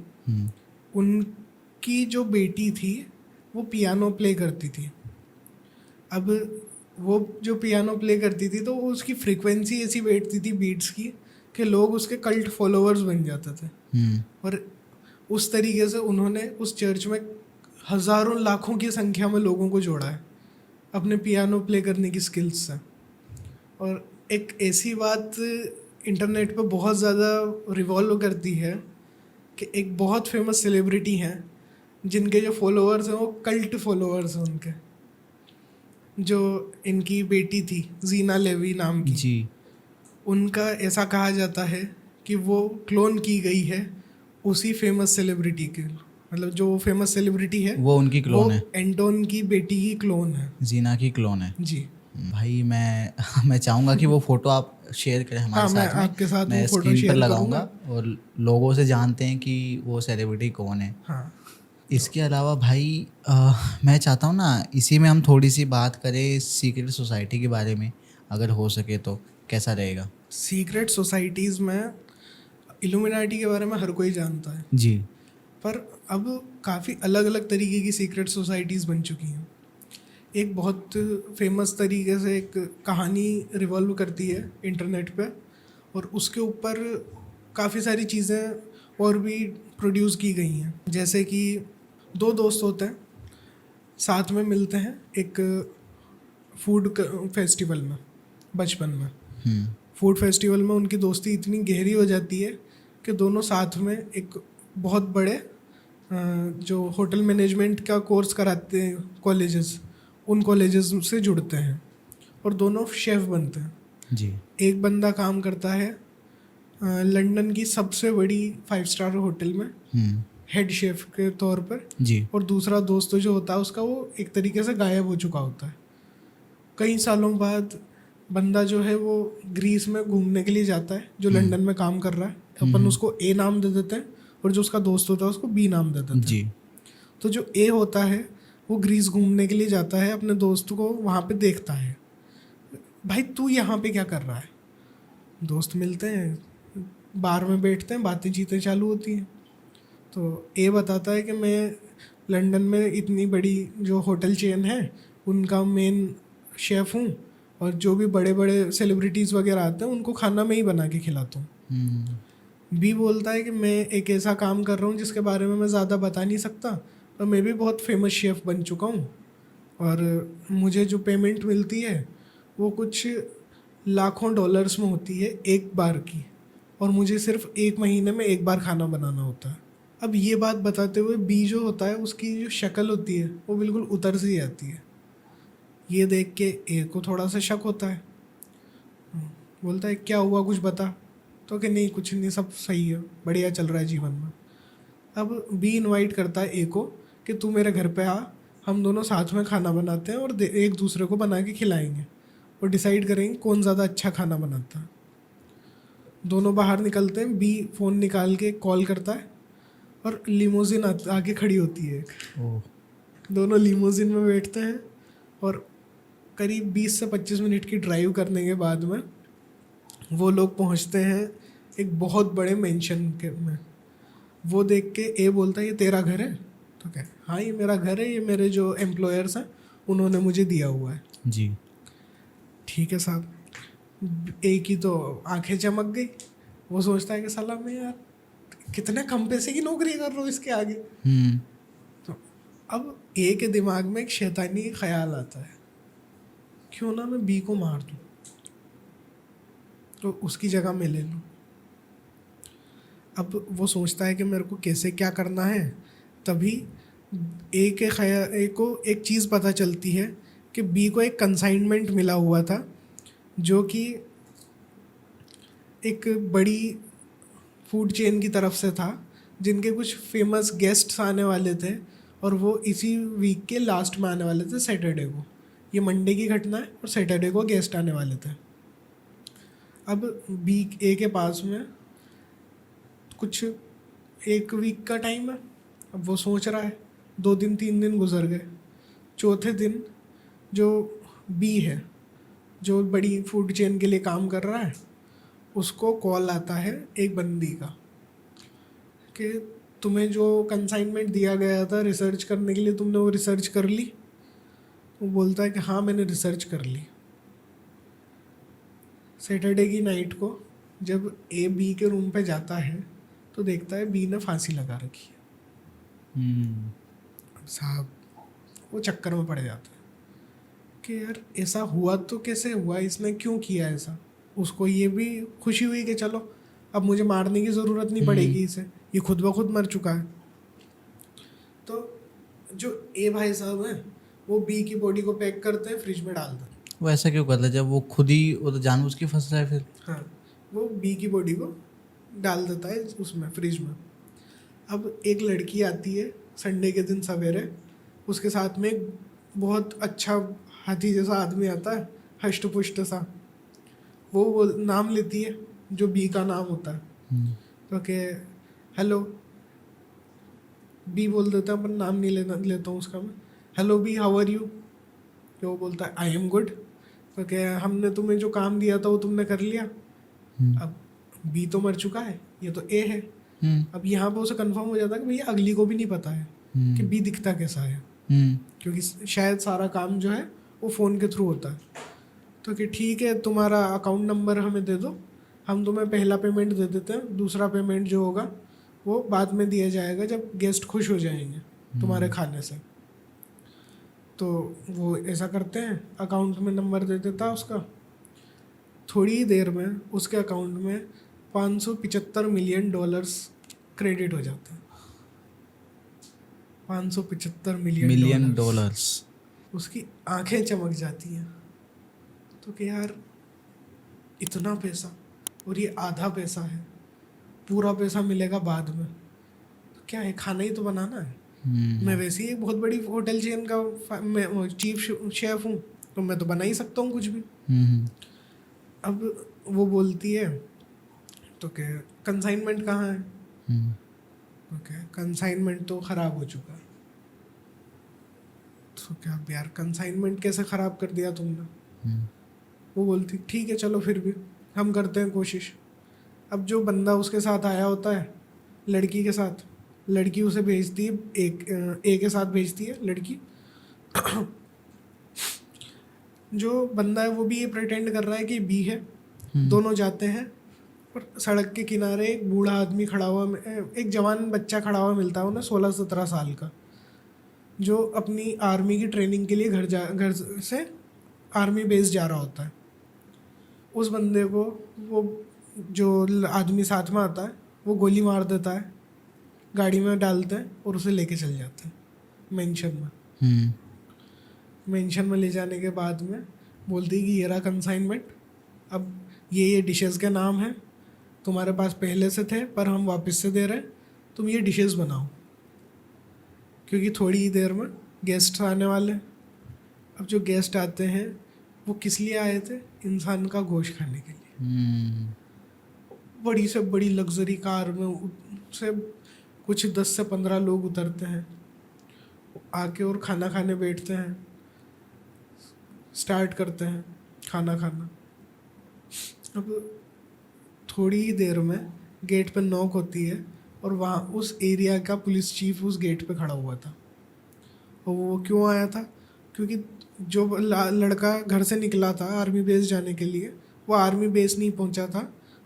उनकी जो बेटी थी वो पियानो प्ले करती थी। अब वो जो पियानो प्ले करती थी तो उसकी फ्रीक्वेंसी ऐसी बैठती थी बीट्स की कि लोग उसके कल्ट फॉलोअर्स बन जाते थे। और उस तरीके से उन्होंने उस चर्च में हज़ारों लाखों की संख्या में लोगों को जोड़ा है अपने पियानो प्ले करने की स्किल्स से। और एक ऐसी बात इंटरनेट पे बहुत ज़्यादा रिवॉल्व करती है कि एक बहुत फेमस सेलिब्रिटी हैं जिनके जो फॉलोअर्स हैं वो कल्ट फॉलोअर्स हैं उनके। जो इनकी बेटी थी जीना लेवी नाम की जी। उनका ऐसा कहा जाता है कि वो क्लोन की गई है उसी फेमस सेलिब्रिटी के, मतलब जो फेमस सेलिब्रिटी है वो उनकी क्लोन है, एंटोन की बेटी की क्लोन है, जीना की क्लोन है। जी भाई मैं चाहूँगा कि वो फ़ोटो आप शेयर करें हमारे साथ में। आपके साथ मैं वो फोटो स्क्रीन पर शेयर लगाऊंगा करूंगा और लोगों से जानते हैं कि वो सेलिब्रिटी कौन है। हाँ। इसके अलावा भाई मैं चाहता हूँ ना इसी में हम थोड़ी सी बात करें सीक्रेट सोसाइटी के बारे में, अगर हो सके तो कैसा रहेगा? सीक्रेट सोसाइटीज़ में इल्यूमिनाटी के बारे में हर कोई जानता है जी। पर अब काफ़ी अलग अलग तरीके की सीक्रेट सोसाइटीज़ बन चुकी हैं। एक बहुत फेमस तरीके से एक कहानी रिवॉल्व करती है इंटरनेट पे और उसके ऊपर काफ़ी सारी चीज़ें और भी प्रोड्यूस की गई हैं। जैसे कि 2 दोस्त होते हैं, साथ में मिलते हैं एक फूड फेस्टिवल में बचपन में। फूड फेस्टिवल में उनकी दोस्ती इतनी गहरी हो जाती है कि दोनों साथ में एक बहुत बड़े जो होटल मैनेजमेंट का कोर्स कराते हैं कॉलेजेस, उन कॉलेजेस से जुड़ते हैं और दोनों शेफ़ बनते हैं। जी। एक बंदा काम करता है लंदन की सबसे बड़ी 5 स्टार होटल में हम्म। हेड शेफ के तौर पर, जी। और दूसरा दोस्त जो होता है उसका, वो एक तरीके से गायब हो चुका होता है। कई सालों बाद बंदा जो है वो ग्रीस में घूमने के लिए जाता है, जो लंदन में काम कर रहा है। अपन उसको ए नाम दे देते हैं और जो उसका दोस्त होता है उसको बी नाम दे देते हैं। जी। तो जो ए होता है वो ग्रीस घूमने के लिए जाता है, अपने दोस्त को वहाँ पे देखता है, भाई तू यहाँ पे क्या कर रहा है। दोस्त मिलते हैं, बार में बैठते हैं, बातें चीतें चालू होती हैं। तो ए बताता है कि मैं लंदन में इतनी बड़ी जो होटल चेन है उनका मेन शेफ़ हूँ, और जो भी बड़े बड़े सेलिब्रिटीज़ वगैरह आते हैं उनको खाना मैं ही बना के खिलाता हूँ। बी बोलता है कि मैं एक ऐसा काम कर रहा हूँ जिसके बारे में मैं ज़्यादा बता नहीं सकता, और मैं भी बहुत फेमस शेफ़ बन चुका हूँ, और मुझे जो पेमेंट मिलती है वो कुछ लाखों डॉलर्स में होती है एक बार की, और मुझे सिर्फ 1 महीने में एक बार खाना बनाना होता है। अब ये बात बताते हुए बी जो होता है उसकी जो शक्ल होती है वो बिल्कुल उतर सी जाती है। ये देख के ए को थोड़ा सा शक होता है, बोलता है क्या हुआ, कुछ बता। तो कि नहीं कुछ नहीं, सब सही है, बढ़िया चल रहा है जीवन में। अब बी इनवाइट करता है ए को कि तू मेरे घर पे आ, हम दोनों साथ में खाना बनाते हैं और एक दूसरे को बना के खिलाएंगे और डिसाइड करेंगे कौन ज़्यादा अच्छा खाना बनाता है। दोनों बाहर निकलते हैं, बी फ़ोन निकाल के कॉल करता है और लिमोजिन आके खड़ी होती है। ओह। दोनों लिमोजिन में बैठते हैं और करीब 20 से 25 मिनट की ड्राइव करने के बाद में वो लोग पहुंचते हैं एक बहुत बड़े मेंशन के में। वो देख के ए बोलता है ये तेरा घर है? तो क्या, हाँ ये मेरा घर है, ये मेरे जो एम्प्लॉयर्स हैं उन्होंने मुझे दिया हुआ है। जी। ठीक है साहब। ए की तो आंखें चमक गई, वो सोचता है कि साला मैं यार कितने कम पैसे की नौकरी कर रहा हूँ इसके आगे। तो अब ए के दिमाग में एक शैतानी ख्याल आता है, क्यों ना मैं बी को मार दूँ, तो उसकी जगह मैं ले लूँ। अब वो सोचता है कि मेरे को कैसे क्या करना है, तभी ए को एक चीज़ पता चलती है कि बी को एक कंसाइनमेंट मिला हुआ था, जो कि एक बड़ी फूड चेन की तरफ से था, जिनके कुछ फेमस गेस्ट्स आने वाले थे, और वो इसी वीक के लास्ट में आने वाले थे, सैटरडे को। ये मंडे की घटना है और सैटरडे को गेस्ट आने वाले थे। अब बी ए के पास में कुछ 1 वीक का टाइम है। अब वो सोच रहा है, 2 दिन 3 दिन गुजर गए। चौथे दिन जो बी है, जो बड़ी फूड चेन के लिए काम कर रहा है, उसको कॉल आता है एक बंदी का कि तुम्हें जो कंसाइनमेंट दिया गया था रिसर्च करने के लिए, तुमने वो रिसर्च कर ली? वो बोलता है कि हाँ मैंने रिसर्च कर ली। सैटरडे की नाइट को जब ए बी के रूम पे जाता है तो देखता है बी ने फांसी लगा रखी है। अब साहब वो चक्कर में पड़ जाता है कि यार ऐसा हुआ तो कैसे हुआ, इसने क्यों किया ऐसा। उसको ये भी खुशी हुई कि चलो अब मुझे मारने की ज़रूरत नहीं पड़ेगी इसे, ये खुद ब खुद मर चुका है। तो जो ए भाई साहब हैं वो बी की बॉडी को पैक करते हैं, फ्रिज में डाल देते हैं। वो ऐसा क्यों करता है जब वो खुद ही वो तो जानबूझ के फंस रहा है फिर? हाँ, वो बी की बॉडी को डाल देता है उसमें, फ्रिज में। अब एक लड़की आती है संडे के दिन सवेरे, उसके साथ में एक बहुत अच्छा हाथी जैसा आदमी आता है, हष्ट पुष्ट सा। वो नाम लेती है जो बी का नाम होता है। तो कि हेलो, बी बोल देता है, पर नाम नहीं लेता हूँ उसका मैं। Hello B, how are you? तो वो बोलता है आई एम गुड। तो क्या, हमने तुम्हें जो काम दिया था वो तुमने कर लिया? अब बी तो मर चुका है, ये तो ए है। अब यहाँ पे उसे कंफर्म हो जाता है कि भैया अगली को भी नहीं पता है कि बी दिखता कैसा है, क्योंकि शायद सारा काम जो है वो फ़ोन के थ्रू होता है। तो कि ठीक है, तुम्हारा अकाउंट नंबर हमें दे दो, हम तुम्हें पहला पेमेंट दे देते हैं, दूसरा पेमेंट जो होगा वो बाद में दिया जाएगा जब गेस्ट खुश हो जाएंगे तुम्हारे खाने से। तो वो ऐसा करते हैं, अकाउंट में नंबर दे देता है उसका। थोड़ी ही देर में उसके अकाउंट में 575 मिलियन डॉलर्स क्रेडिट हो जाते हैं। 575 मिलियन मिलियन डॉलर्स। डॉलर्स। उसकी आंखें चमक जाती हैं तो कि यार इतना पैसा, और ये आधा पैसा है, पूरा पैसा मिलेगा बाद में। तो क्या है, खाना ही तो बनाना है। मैं वैसे ही एक बहुत बड़ी होटल चेन का मैं चीफ शेफ हूँ, तो मैं तो बना ही सकता हूँ कुछ भी। अब वो बोलती है तो क्या कंसाइनमेंट कहाँ है? तो क्या कंसाइनमेंट तो ख़राब हो चुका है। तो क्या अब यार कंसाइनमेंट कैसे ख़राब कर दिया तुमने? वो बोलती ठीक है चलो फिर भी हम करते हैं कोशिश। अब जो बंदा उसके साथ आया होता है लड़की के साथ, लड़की उसे भेजती है ए के साथ भेजती है लड़की। जो बंदा है वो भी ये प्रिटेंड कर रहा है कि बी है। दोनों जाते हैं और सड़क के किनारे एक बूढ़ा आदमी खड़ा हुआ, एक जवान बच्चा खड़ा हुआ मिलता है उन्हें, 16-17 साल का, जो अपनी आर्मी की ट्रेनिंग के लिए घर से आर्मी बेस जा रहा होता है। उस बंदे को वो जो आदमी साथ में आता है वो गोली मार देता है, गाड़ी में डालते हैं और उसे लेके चल जाते हैं मेंशन में। मेंशन में ले जाने के बाद में बोलती है कि ये रहा कंसाइनमेंट, अब ये डिशेस के नाम हैं, तुम्हारे पास पहले से थे पर हम वापस से दे रहे हैं, तुम ये डिशेस बनाओ क्योंकि थोड़ी ही देर में गेस्ट आने वाले हैं। अब जो गेस्ट आते हैं वो किस लिए आए थे? इंसान का गोश्त खाने के लिए। बड़ी से बड़ी लग्जरी कार में से कुछ 10 से 15 लोग उतरते हैं, आके और खाना खाने बैठते हैं, स्टार्ट करते हैं खाना खाना। अब थोड़ी ही देर में गेट पर नॉक होती है और वहाँ उस एरिया का पुलिस चीफ उस गेट पे खड़ा हुआ था। और वो क्यों आया था? क्योंकि जो लड़का घर से निकला था आर्मी बेस जाने के लिए, वो आर्मी बेस नहीं पहुंचा था,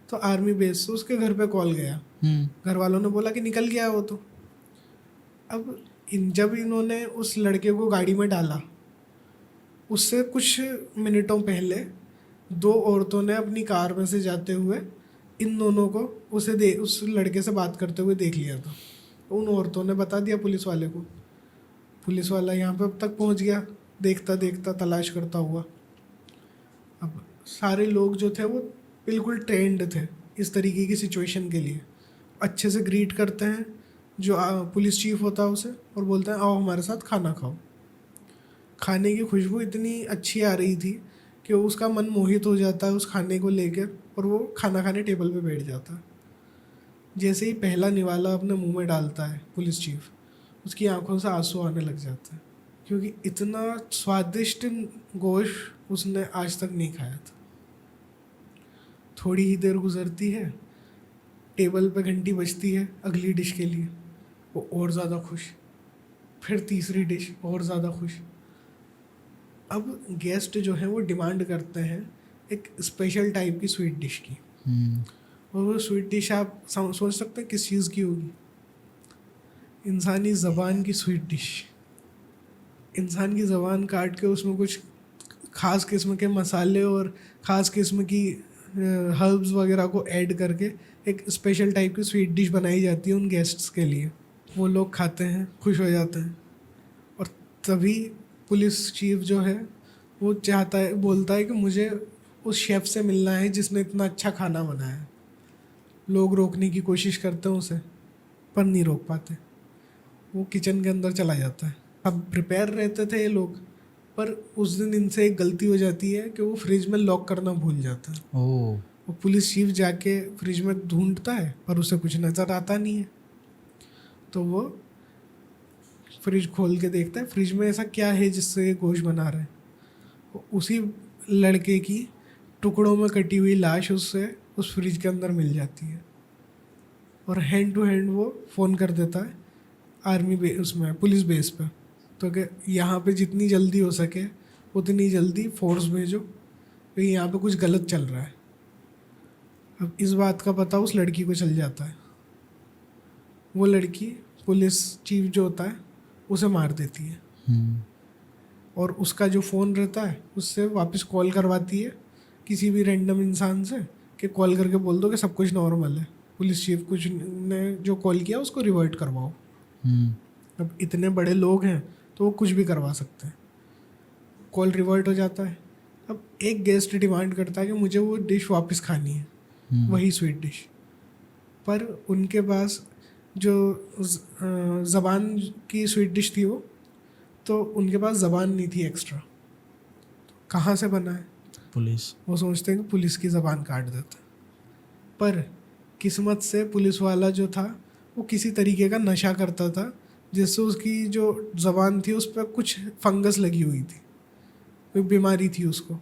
तो आर्मी बेस से उसके घर पे कॉल गया। घर वालों ने बोला कि निकल गया वो तो। अब जब इन्होंने उस लड़के को गाड़ी में डाला, उससे कुछ मिनटों पहले 2 औरतों ने अपनी कार में से जाते हुए इन दोनों को उस लड़के से बात करते हुए देख लिया था। उन औरतों ने बता दिया पुलिस वाले को। पुलिस वाला यहाँ पे अब तक पहुँच गया, देखता देखता तलाश करता हुआ। अब सारे लोग जो थे वो बिल्कुल ट्रेंड थे इस तरीके की सिचुएशन के लिए। अच्छे से ग्रीट करते हैं जो पुलिस चीफ होता है उसे, और बोलते हैं आओ हमारे साथ खाना खाओ। खाने की खुशबू इतनी अच्छी आ रही थी कि उसका मन मोहित हो जाता है उस खाने को लेकर, और वो खाना खाने टेबल पे बैठ जाता है। जैसे ही पहला निवाला अपने मुंह में डालता है पुलिस चीफ, उसकी आंखों से आंसू आने लग जाते हैं, क्योंकि इतना स्वादिष्ट गोश्त उसने आज तक नहीं खाया था। थोड़ी ही देर गुजरती है, टेबल पे घंटी बजती है अगली डिश के लिए, वो और ज़्यादा खुश। फिर तीसरी डिश, और ज़्यादा खुश। अब गेस्ट जो है वो डिमांड करते हैं एक स्पेशल टाइप की स्वीट डिश की। और वो स्वीट डिश आप सोच सकते हैं किस चीज़ की होगी? इंसानी ज़बान की स्वीट डिश। इंसान की ज़बान काट के उसमें कुछ ख़ास किस्म के मसाले और ख़ास किस्म की हर्ब्स वगैरह को ऐड करके एक स्पेशल टाइप की स्वीट डिश बनाई जाती है उन गेस्ट्स के लिए। वो लोग खाते हैं, खुश हो जाते हैं। और तभी पुलिस चीफ जो है वो चाहता है, बोलता है कि मुझे उस शेफ़ से मिलना है जिसने इतना अच्छा खाना बनाया है। लोग रोकने की कोशिश करते हैं उसे, पर नहीं रोक पाते। वो किचन के अंदर चला जाता है। अब प्रिपेयर रहते थे ये लोग, पर उस दिन इनसे एक गलती हो जाती है कि वो फ्रिज में लॉक करना भूल जाता है। वो पुलिस चीफ जाके फ्रिज में ढूंढता है पर उसे कुछ नज़र आता नहीं है। तो वो फ्रिज खोल के देखता है फ्रिज में ऐसा क्या है जिससे ये गोश्त बना रहे हैं। उसी लड़के की टुकड़ों में कटी हुई लाश उससे उस फ्रिज के अंदर मिल जाती है। और हैंड टू हैंड वो फ़ोन कर देता है आर्मी उसमें पुलिस बेस पे, तो कि यहाँ पे जितनी जल्दी हो सके उतनी जल्दी फोर्स भेजो क्योंकि यहाँ पे कुछ गलत चल रहा है। अब इस बात का पता उस लड़की को चल जाता है। वो लड़की पुलिस चीफ जो होता है उसे मार देती है। और उसका जो फ़ोन रहता है उससे वापस कॉल करवाती है किसी भी रैंडम इंसान से कि कॉल करके बोल दो कि सब कुछ नॉर्मल है, पुलिस चीफ कुछ ने जो कॉल किया उसको रिवर्ट करवाओ। अब इतने बड़े लोग हैं तो वो कुछ भी करवा सकते हैं। कॉल रिवर्ट हो जाता है। अब एक गेस्ट डिमांड करता है कि मुझे वो डिश वापस खानी है, वही स्वीट डिश, पर उनके पास जो ज़बान की स्वीट डिश थी वो, तो उनके पास ज़बान नहीं थी एक्स्ट्रा। कहाँ से बना है? पुलिस। वो सोचते हैं कि पुलिस की ज़बान काट देता, पर किस्मत से पुलिस वाला जो था वो किसी तरीके का नशा करता था जिससे उसकी जो ज़बान थी उस पर कुछ फंगस लगी हुई थी, कोई बीमारी थी उसको,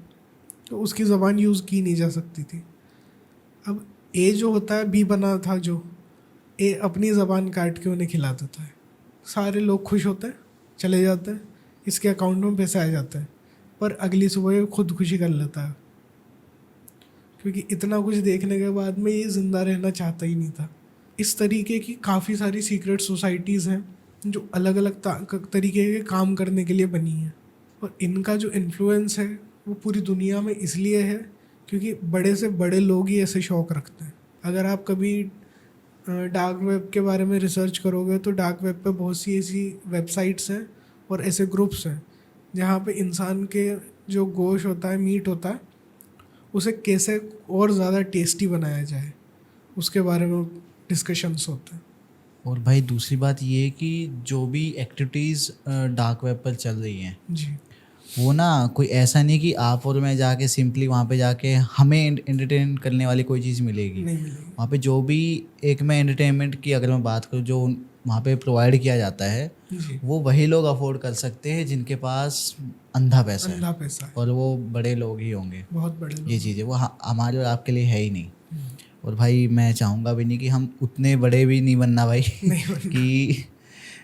तो उसकी ज़बान यूज़ की नहीं जा सकती थी। अब ए जो होता है, बी बना था जो, ए अपनी ज़बान काट के उन्हें खिला देता है। सारे लोग खुश होते हैं, चले जाते हैं, इसके अकाउंट में पैसे आ जाते हैं, पर अगली सुबह ये खुदकुशी कर लेता है क्योंकि इतना कुछ देखने के बाद में ये ज़िंदा रहना चाहता ही नहीं था। इस तरीके की काफ़ी सारी सीक्रेट सोसाइटीज़ हैं जो अलग अलग तरीके के काम करने के लिए बनी हैं, और इनका जो इन्फ्लुएंस है वो पूरी दुनिया में इसलिए है क्योंकि बड़े से बड़े लोग ही ऐसे शौक़ रखते हैं। अगर आप कभी डार्क वेब के बारे में रिसर्च करोगे तो डार्क वेब पे बहुत सी ऐसी वेबसाइट्स हैं और ऐसे ग्रुप्स हैं जहाँ पे इंसान के जो गोश्त होता है, मीट होता है, उसे कैसे और ज़्यादा टेस्टी बनाया जाए उसके बारे में डिस्कशंस होते हैं। और भाई दूसरी बात ये है कि जो भी एक्टिविटीज़ डार्क वेब पर चल रही हैं जी, वो ना कोई ऐसा नहीं कि आप और मैं जाके सिंपली वहाँ पे जाके हमें एंटरटेन करने वाली कोई चीज़ मिलेगी। नहीं मिलेगी। वहाँ पे जो भी एक मैं एंटरटेनमेंट की अगर मैं बात करूँ जो वहाँ पे प्रोवाइड किया जाता है जी, वो वही लोग अफोर्ड कर सकते हैं जिनके पास अंधा पैसा है, अंधा पैसा है, और वो बड़े लोग ही होंगे। बहुत बड़े लोग। ये चीज़ है वो हमारे और आपके लिए है ही नहीं। और भाई मैं चाहूँगा भी नहीं कि हम उतने बड़े भी नहीं बनना भाई कि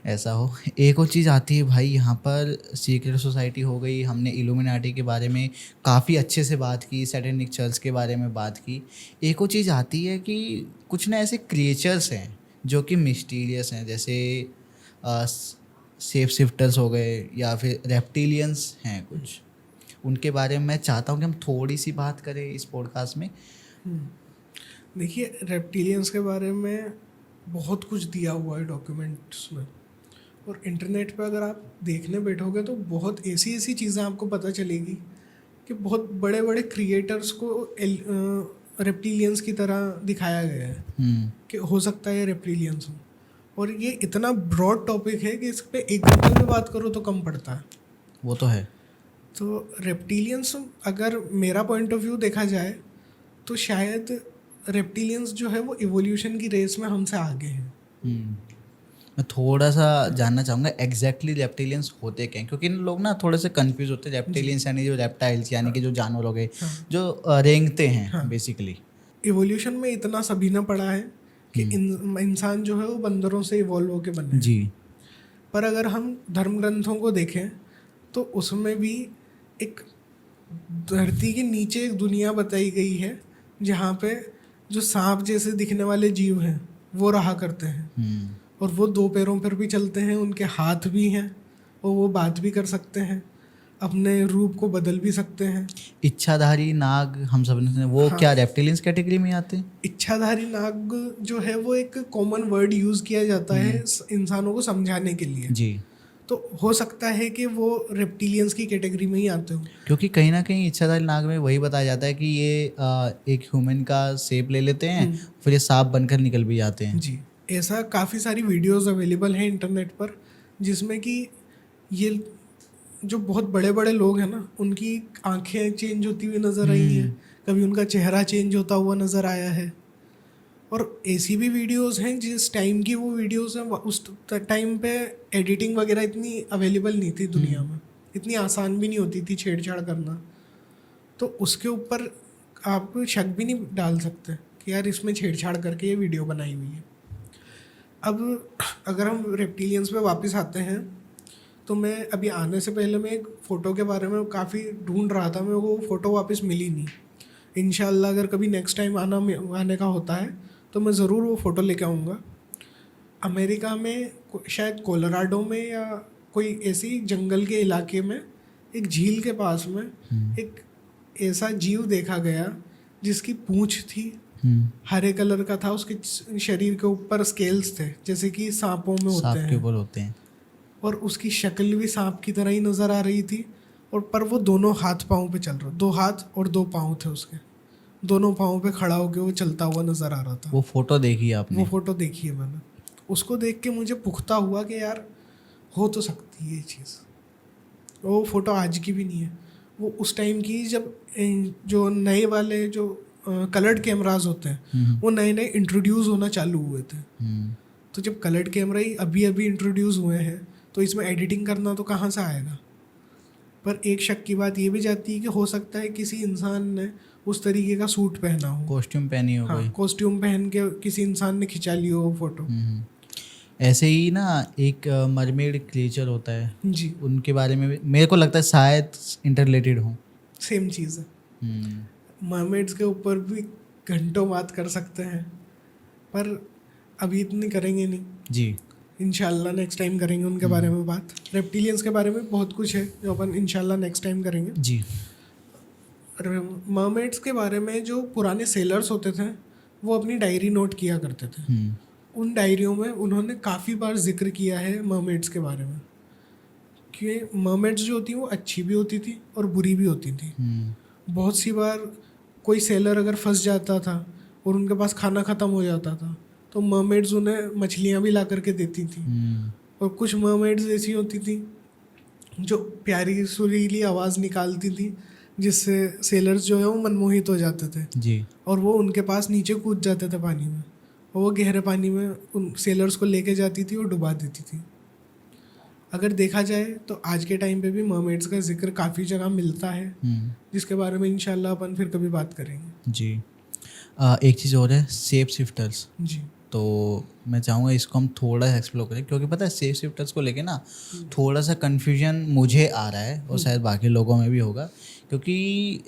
ऐसा हो। एक और चीज़ आती है भाई, यहाँ पर सीक्रेट सोसाइटी हो गई, हमने इल्यूमिनाटी के बारे में काफ़ी अच्छे से बात की, सैटेनिक चर्च के बारे में बात की। एक और चीज़ आती है कि कुछ ना ऐसे क्रिएचर्स हैं जो कि मिस्टीरियस हैं, जैसे शेप शिफ्टर्स हो गए या फिर रेप्टिलियंस हैं कुछ, उनके बारे में मैं चाहता हूँ कि हम थोड़ी सी बात करें इस पॉडकास्ट में। देखिए, रेप्टिलियंस के बारे में बहुत कुछ दिया हुआ है डॉक्यूमेंट्स में, और इंटरनेट पे अगर आप देखने बैठोगे तो बहुत ऐसी ऐसी चीज़ें आपको पता चलेगी कि बहुत बड़े बड़े क्रिएटर्स को रेप्टिलियंस की तरह दिखाया गया है कि हो सकता है ये रेप्टिलियंस हो, और ये इतना ब्रॉड टॉपिक है कि इस पे एक घंटे में बात करो तो कम पड़ता है। वो तो है। तो रेप्टिलियंस, अगर मेरा पॉइंट ऑफ व्यू देखा जाए तो शायद रेप्टिलियंस जो है वो इवोल्यूशन की रेस में हमसे आगे हैं। मैं थोड़ा सा जानना चाहूँगा एग्जैक्टली रेप्टिलियंस होते क्या हैं, क्योंकि लोग ना थोड़े से कंफ्यूज होते हैं। रेप्टिलियंस यानी जो रेप्टाइल्स यानी कि जो जानवर हो गए जो रेंगते हैं बेसिकली। इवोल्यूशन में इतना सभी ने पढ़ा है कि इंसान जो है वो बंदरों से इवॉल्व होके बने जी। पर अगर हम धर्म ग्रंथों को देखें तो उसमें भी एक धरती के नीचे एक दुनिया बताई गई है जहाँ पे जो सांप जैसे दिखने वाले जीव हैं वो रहा करते हैं, और वो दो पैरों पर भी चलते हैं, उनके हाथ भी हैं और वो बात भी कर सकते हैं, अपने रूप को बदल भी सकते हैं। इच्छाधारी नाग हम सब ने वो क्या रेप्टिलियंस कैटेगरी में आते हैं? इच्छाधारी नाग जो है वो एक कॉमन वर्ड यूज़ किया जाता है इंसानों को समझाने के लिए जी। तो हो सकता है कि वो रेप्टिलियंस की कैटेगरी में ही आते हो, क्योंकि कहीं ना कहीं इच्छाधारी नाग में वही बताया जाता है कि ये एक ह्यूमन का शेप ले लेते हैं फिर ये सांप बनकर निकल भी जाते हैं। जी। ऐसा काफ़ी सारी वीडियोस अवेलेबल हैं इंटरनेट पर जिसमें कि ये जो बहुत बड़े बड़े लोग हैं ना उनकी आंखें चेंज होती हुई नज़र आई हैं, कभी उनका चेहरा चेंज होता हुआ नज़र आया है। और ऐसी भी वीडियोस हैं जिस टाइम की वो वीडियोस हैं उस टाइम पे एडिटिंग वगैरह इतनी अवेलेबल नहीं थी दुनिया में, इतनी आसान भी नहीं होती थी छेड़छाड़ करना, तो उसके ऊपर आप शक भी नहीं डाल सकते कि यार इसमें छेड़छाड़ करके ये वीडियो बनाई हुई है। अब अगर हम रेप्टिलियंस पे वापस आते हैं तो मैं अभी आने से पहले मैं एक फ़ोटो के बारे में काफ़ी ढूंढ रहा था, मेरे को वो फ़ोटो वापस मिली नहीं। इंशाल्लाह अगर कभी नेक्स्ट टाइम आने का होता है तो मैं ज़रूर वो फ़ोटो लेके आऊँगा। अमेरिका में शायद कोलोराडो में या कोई ऐसी जंगल के इलाके में एक झील के पास में एक ऐसा जीव देखा गया जिसकी पूँछ थी, हरे कलर का था, उसके शरीर के ऊपर स्केल्स थे जैसे कि सांपों में होते हैं। सांप के ऊपर होते हैं। और उसकी शक्ल भी सांप की तरह ही नज़र आ रही थी, और पर वो दोनों हाथ पाँव पे चल रहा, 2 हाथ और 2 पाँव थे उसके, दोनों पाँव पे खड़ा होकर वो चलता हुआ नज़र आ रहा था। वो फोटो देखी वो आपने? फ़ोटो देखी है मैंने। उसको देख के मुझे पुख्ता हुआ कि यार हो तो सकती है ये चीज़। वो फ़ोटो आज की भी नहीं है, वो उस टाइम की जब जो नए वाले जो कलर्ड कैमराज होते हैं वो नए नए इंट्रोड्यूस होना चालू हुए थे। तो जब कलर्ड कैमरा ही अभी अभी इंट्रोड्यूस हुए हैं तो इसमें एडिटिंग करना तो कहाँ से आएगा। पर एक शक की बात ये भी जाती है कि हो सकता है किसी इंसान ने उस तरीके का सूट पहना हो, कॉस्ट्यूम पहनी हो कोई। हाँ, कॉस्ट्यूम पहन के किसी इंसान ने खिंचा ली हो वो फोटो। ऐसे ही ना एक मरमेड क्रिएचर होता है, जी, उनके बारे में भी मेरे को लगता है शायद इंटररिलेटेड हो। सेम चीज़ है। मरमेड्स के ऊपर भी घंटों बात कर सकते हैं, पर अभी इतनी करेंगे नहीं। जी इंशाल्लाह नेक्स्ट टाइम करेंगे उनके बारे में बात। रेप्टिलियंस के बारे में बहुत कुछ है जो अपन इंशाल्लाह नेक्स्ट टाइम करेंगे। जी। मरमेड्स के बारे में जो पुराने सेलर्स होते थे वो अपनी डायरी नोट किया करते थे। उन डायरियों में उन्होंने काफ़ी बार जिक्र किया है मरमेड्स के बारे में, कि मरमेड्स जो होती हैं वो अच्छी भी होती थी और बुरी भी होती थी। बहुत सी बार कोई सेलर अगर फंस जाता था और उनके पास खाना ख़त्म हो जाता था तो मरमेड्स उन्हें मछलियाँ भी ला करके देती थी। और कुछ मरमेड्स ऐसी होती थी जो प्यारी सुरीली आवाज़ निकालती थी जिससे सेलर्स जो है वो मनमोहित हो जाते थे जी। और वो उनके पास नीचे कूद जाते थे पानी में, और वो गहरे पानी में उन सेलर्स को लेके जाती थी और डुबा देती थी। अगर देखा जाए तो आज के टाइम पे भी मरमेड्स का जिक्र काफ़ी जगह मिलता है, जिसके बारे में इंशाल्लाह अपन फिर कभी बात करेंगे। जी। एक चीज़ और है, शेप शिफ्टर्स। जी, तो मैं चाहूँगा इसको हम थोड़ा सा एक्सप्लोर करें, क्योंकि पता है शेप शिफ्टर्स को लेके ना थोड़ा सा कन्फ्यूजन मुझे आ रहा है और शायद बाकी लोगों में भी होगा। क्योंकि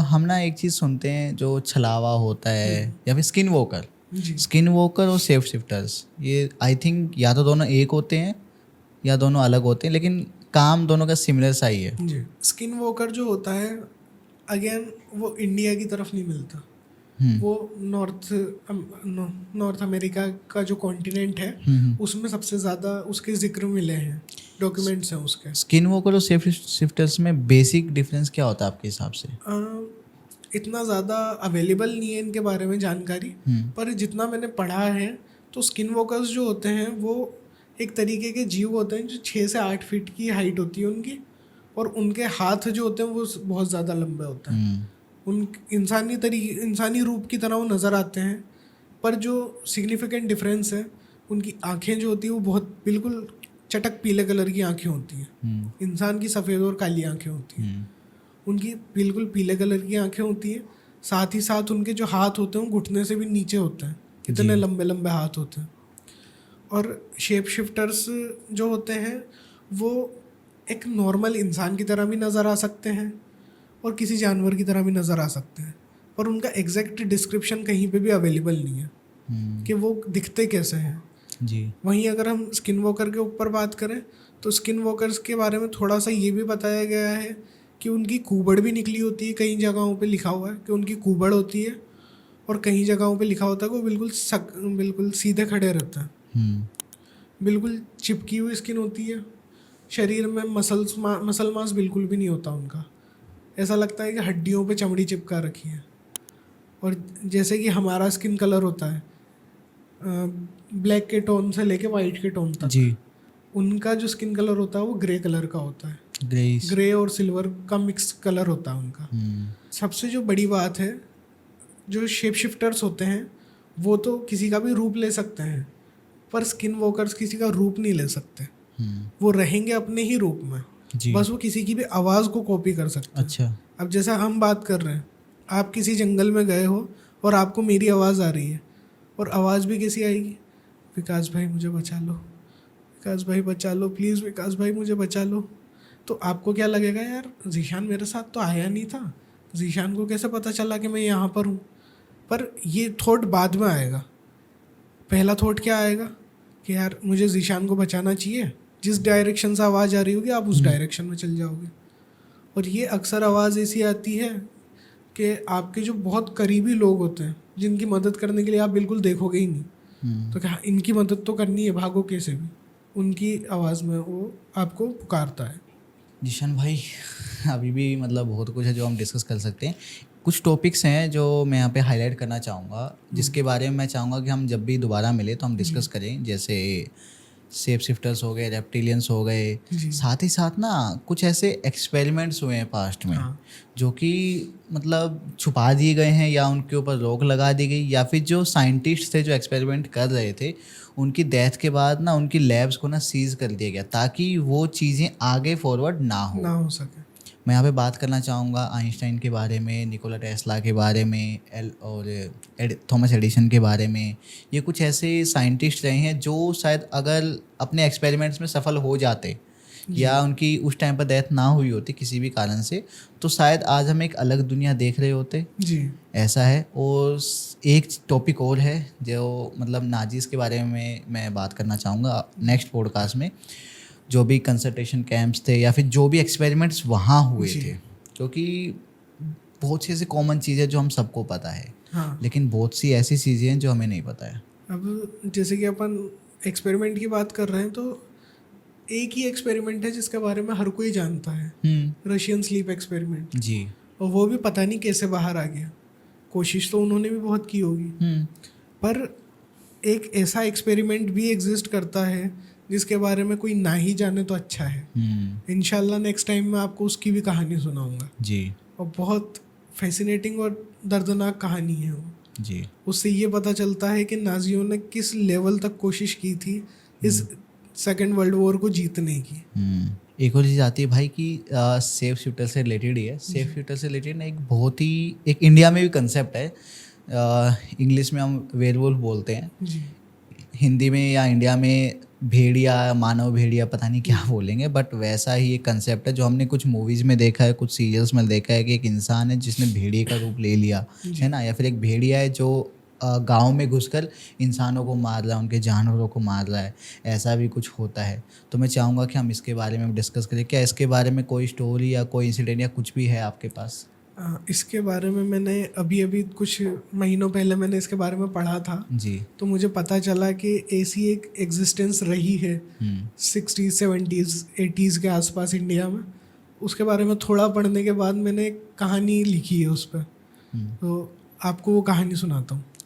हम ना एक चीज़ सुनते हैं जो छलावा होता है या फिर स्किन वॉकर। जी, स्किन वॉकर और शेप शिफ्टर्स, ये आई थिंक या तो दोनों एक होते हैं या दोनों अलग होते हैं, लेकिन काम दोनों का सिमिलर सा ही है। जी। स्किन वॉकर जो होता है अगेन वो इंडिया की तरफ नहीं मिलता, वो नॉर्थ अमेरिका का जो कॉन्टिनेंट है उसमें सबसे ज़्यादा उसके जिक्र मिले हैं, डॉक्यूमेंट्स हैं उसके। स्किन वॉकर और शेप शिफ्टर्स में बेसिक डिफरेंस क्या होता है आपके हिसाब से? इतना ज़्यादा अवेलेबल नहीं है इनके बारे में जानकारी, पर जितना मैंने पढ़ा है तो स्किन वॉकर्स जो होते हैं वो एक तरीके के जीव होते हैं जो 6 से 8 फीट की हाइट होती है उनकी, और उनके हाथ जो होते हैं वो बहुत ज़्यादा लंबे होते हैं। उन इंसानी रूप की तरह वो नज़र आते हैं, पर जो सिग्निफिकेंट डिफरेंस है उनकी आँखें जो होती है वो बहुत बिल्कुल चटक पीले कलर की आँखें होती हैं। इंसान की सफ़ेद और काली आँखें होती हैं, उनकी बिल्कुल पीले कलर की आँखें होती हैं। साथ ही साथ उनके जो हाथ होते हैं वो घुटने से भी नीचे होते हैं, इतने लंबे लंबे हाथ होते हैं। और शेप शिफ्टर्स जो होते हैं वो एक नॉर्मल इंसान की तरह भी नज़र आ सकते हैं और किसी जानवर की तरह भी नज़र आ सकते हैं, पर उनका एग्जैक्ट डिस्क्रिप्शन कहीं पे भी अवेलेबल नहीं है कि वो दिखते कैसे हैं। जी। वहीं अगर हम स्किन वॉकर के ऊपर बात करें तो स्किन वॉकर्स के बारे में थोड़ा सा ये भी बताया गया है कि उनकी कूबड़ भी निकली होती है। कई जगहों पे लिखा हुआ है कि उनकी कूबड़ होती है, और कई जगहों पे लिखा होता है कि वो बिल्कुल सीधे खड़े रहते हैं। बिल्कुल चिपकी हुई स्किन होती है, शरीर में मसल मास बिल्कुल भी नहीं होता उनका, ऐसा लगता है कि हड्डियों पे चमड़ी चिपका रखी है। और जैसे कि हमारा स्किन कलर होता है ब्लैक के टोन से लेके वाइट के टोन तक, जी। उनका जो स्किन कलर होता है वो ग्रे कलर का होता है। ग्रेइश। ग्रे और सिल्वर का मिक्स कलर होता है उनका। सबसे जो बड़ी बात है, जो शेप शिफ्टर्स होते हैं वो तो किसी का भी रूप ले सकते हैं, पर स्किन वॉकर्स किसी का रूप नहीं ले सकते। वो रहेंगे अपने ही रूप में, बस वो किसी की भी आवाज़ को कॉपी कर सकते हैं। अच्छा। अब जैसा हम बात कर रहे हैं, आप किसी जंगल में गए हो और आपको मेरी आवाज़ आ रही है, और आवाज़ भी कैसी आएगी, विकास भाई मुझे बचा लो, विकास भाई बचा लो प्लीज़, विकास भाई मुझे बचा लो। तो आपको क्या लगेगा, यार जीशान मेरे साथ तो आया नहीं था, जीशान को कैसे पता चला कि मैं यहाँ पर हूँ। पर ये थॉट बाद में आएगा। पहला थॉट क्या आएगा कि यार मुझे जीशान को बचाना चाहिए, जिस डायरेक्शन से आवाज़ आ रही होगी आप उस डायरेक्शन में चल जाओगे। और ये अक्सर आवाज़ ऐसी आती है कि आपके जो बहुत करीबी लोग होते हैं जिनकी मदद करने के लिए आप बिल्कुल देखोगे ही नहीं, तो क्या इनकी मदद तो करनी है, भागो कैसे भी, उनकी आवाज़ में वो आपको पुकारता है। जिशन भाई, अभी भी मतलब बहुत कुछ है जो हम डिस्कस कर सकते हैं। कुछ टॉपिक्स हैं जो मैं यहाँ पे हाईलाइट करना चाहूँगा, जिसके बारे में मैं चाहूँगा कि हम जब भी दोबारा मिले तो हम डिस्कस करें। जैसे शेप शिफ्टर्स हो गए, रेप्टिलियंस हो गए, जी। साथ ही साथ ना कुछ ऐसे एक्सपेरिमेंट्स हुए हैं पास्ट में हाँ। जो कि मतलब छुपा दिए गए हैं या उनके ऊपर रोक लगा दी गई, या फिर जो साइंटिस्ट थे जो एक्सपेरिमेंट कर रहे थे उनकी डेथ के बाद ना उनकी लैब्स को ना सीज कर दिया गया ताकि वो चीज़ें आगे फॉरवर्ड ना हो सके। मैं यहाँ पे बात करना चाहूँगा आइंस्टाइन के बारे में, निकोला टेस्ला के बारे में, थॉमस एडिसन के बारे में। ये कुछ ऐसे साइंटिस्ट रहे हैं जो शायद अगर अपने एक्सपेरिमेंट्स में सफल हो जाते या उनकी उस टाइम पर डेथ ना हुई होती किसी भी कारण से, तो शायद आज हम एक अलग दुनिया देख रहे होते। जी। ऐसा है। और एक टॉपिक और है जो मतलब नाजीज के बारे में मैं बात करना चाहूँगा नेक्स्ट पॉडकास्ट में। जो भी कंसंट्रेशन कैंप्स थे या फिर जो भी एक्सपेरिमेंट्स वहाँ हुए थे, क्योंकि बहुत सी ऐसी कॉमन चीज़ें जो हम सबको पता है। हाँ। लेकिन बहुत सी ऐसी चीज़ें हैं जो हमें नहीं पता है। अब जैसे कि अपन एक्सपेरिमेंट की बात कर रहे हैं, तो एक ही एक्सपेरिमेंट है जिसके बारे में हर कोई जानता है, रशियन स्लीप एक्सपेरिमेंट। जी। और वो भी पता नहीं कैसे बाहर आ गया। कोशिश तो उन्होंने भी बहुत की होगी, पर एक ऐसा एक्सपेरिमेंट भी एग्जिस्ट करता है जिसके बारे में कोई ना ही जाने तो अच्छा है। इंशाल्लाह नेक्स्ट टाइम मैं आपको उसकी भी कहानी सुनाऊंगा जी। और बहुत फैसिनेटिंग और दर्दनाक कहानी है वो। जी। उससे ये पता चलता है कि नाजियों ने किस लेवल तक कोशिश की थी इस सेकेंड वर्ल्ड वॉर को जीतने की। एक और चीज़ आती है भाई कि सेफ शूटर से रिलेटेड ही है। सेफ शूटर से रिलेटेड ना एक बहुत ही एक इंडिया में भी कंसेप्ट है। इंग्लिश में हम वेयरवुल्फ बोलते हैं, जी। हिंदी में या इंडिया में भेड़िया, मानव भेड़िया, पता नहीं क्या बोलेंगे, बट वैसा ही एक कंसेप्ट है जो हमने कुछ मूवीज़ में देखा है, कुछ सीरियल्स में देखा है कि एक इंसान है जिसने भेड़िए का रूप ले लिया है ना, या फिर एक भेड़िया है जो गांव में घुसकर इंसानों को मार रहा है, उनके जानवरों को मार रहा है। ऐसा भी कुछ होता है। तो मैं चाहूँगा कि हम इसके बारे में डिस्कस करें। क्या इसके बारे में कोई स्टोरी या कोई इंसिडेंट या कुछ भी है आपके पास? इसके बारे में मैंने अभी कुछ महीनों पहले मैंने इसके बारे में पढ़ा था जी। तो मुझे पता चला कि ऐसी एक एग्जिस्टेंस रही है 60s 70s 80s के आसपास इंडिया में। उसके बारे में थोड़ा पढ़ने के बाद मैंने एक कहानी लिखी है उस पर, तो आपको वो कहानी सुनाता हूँ।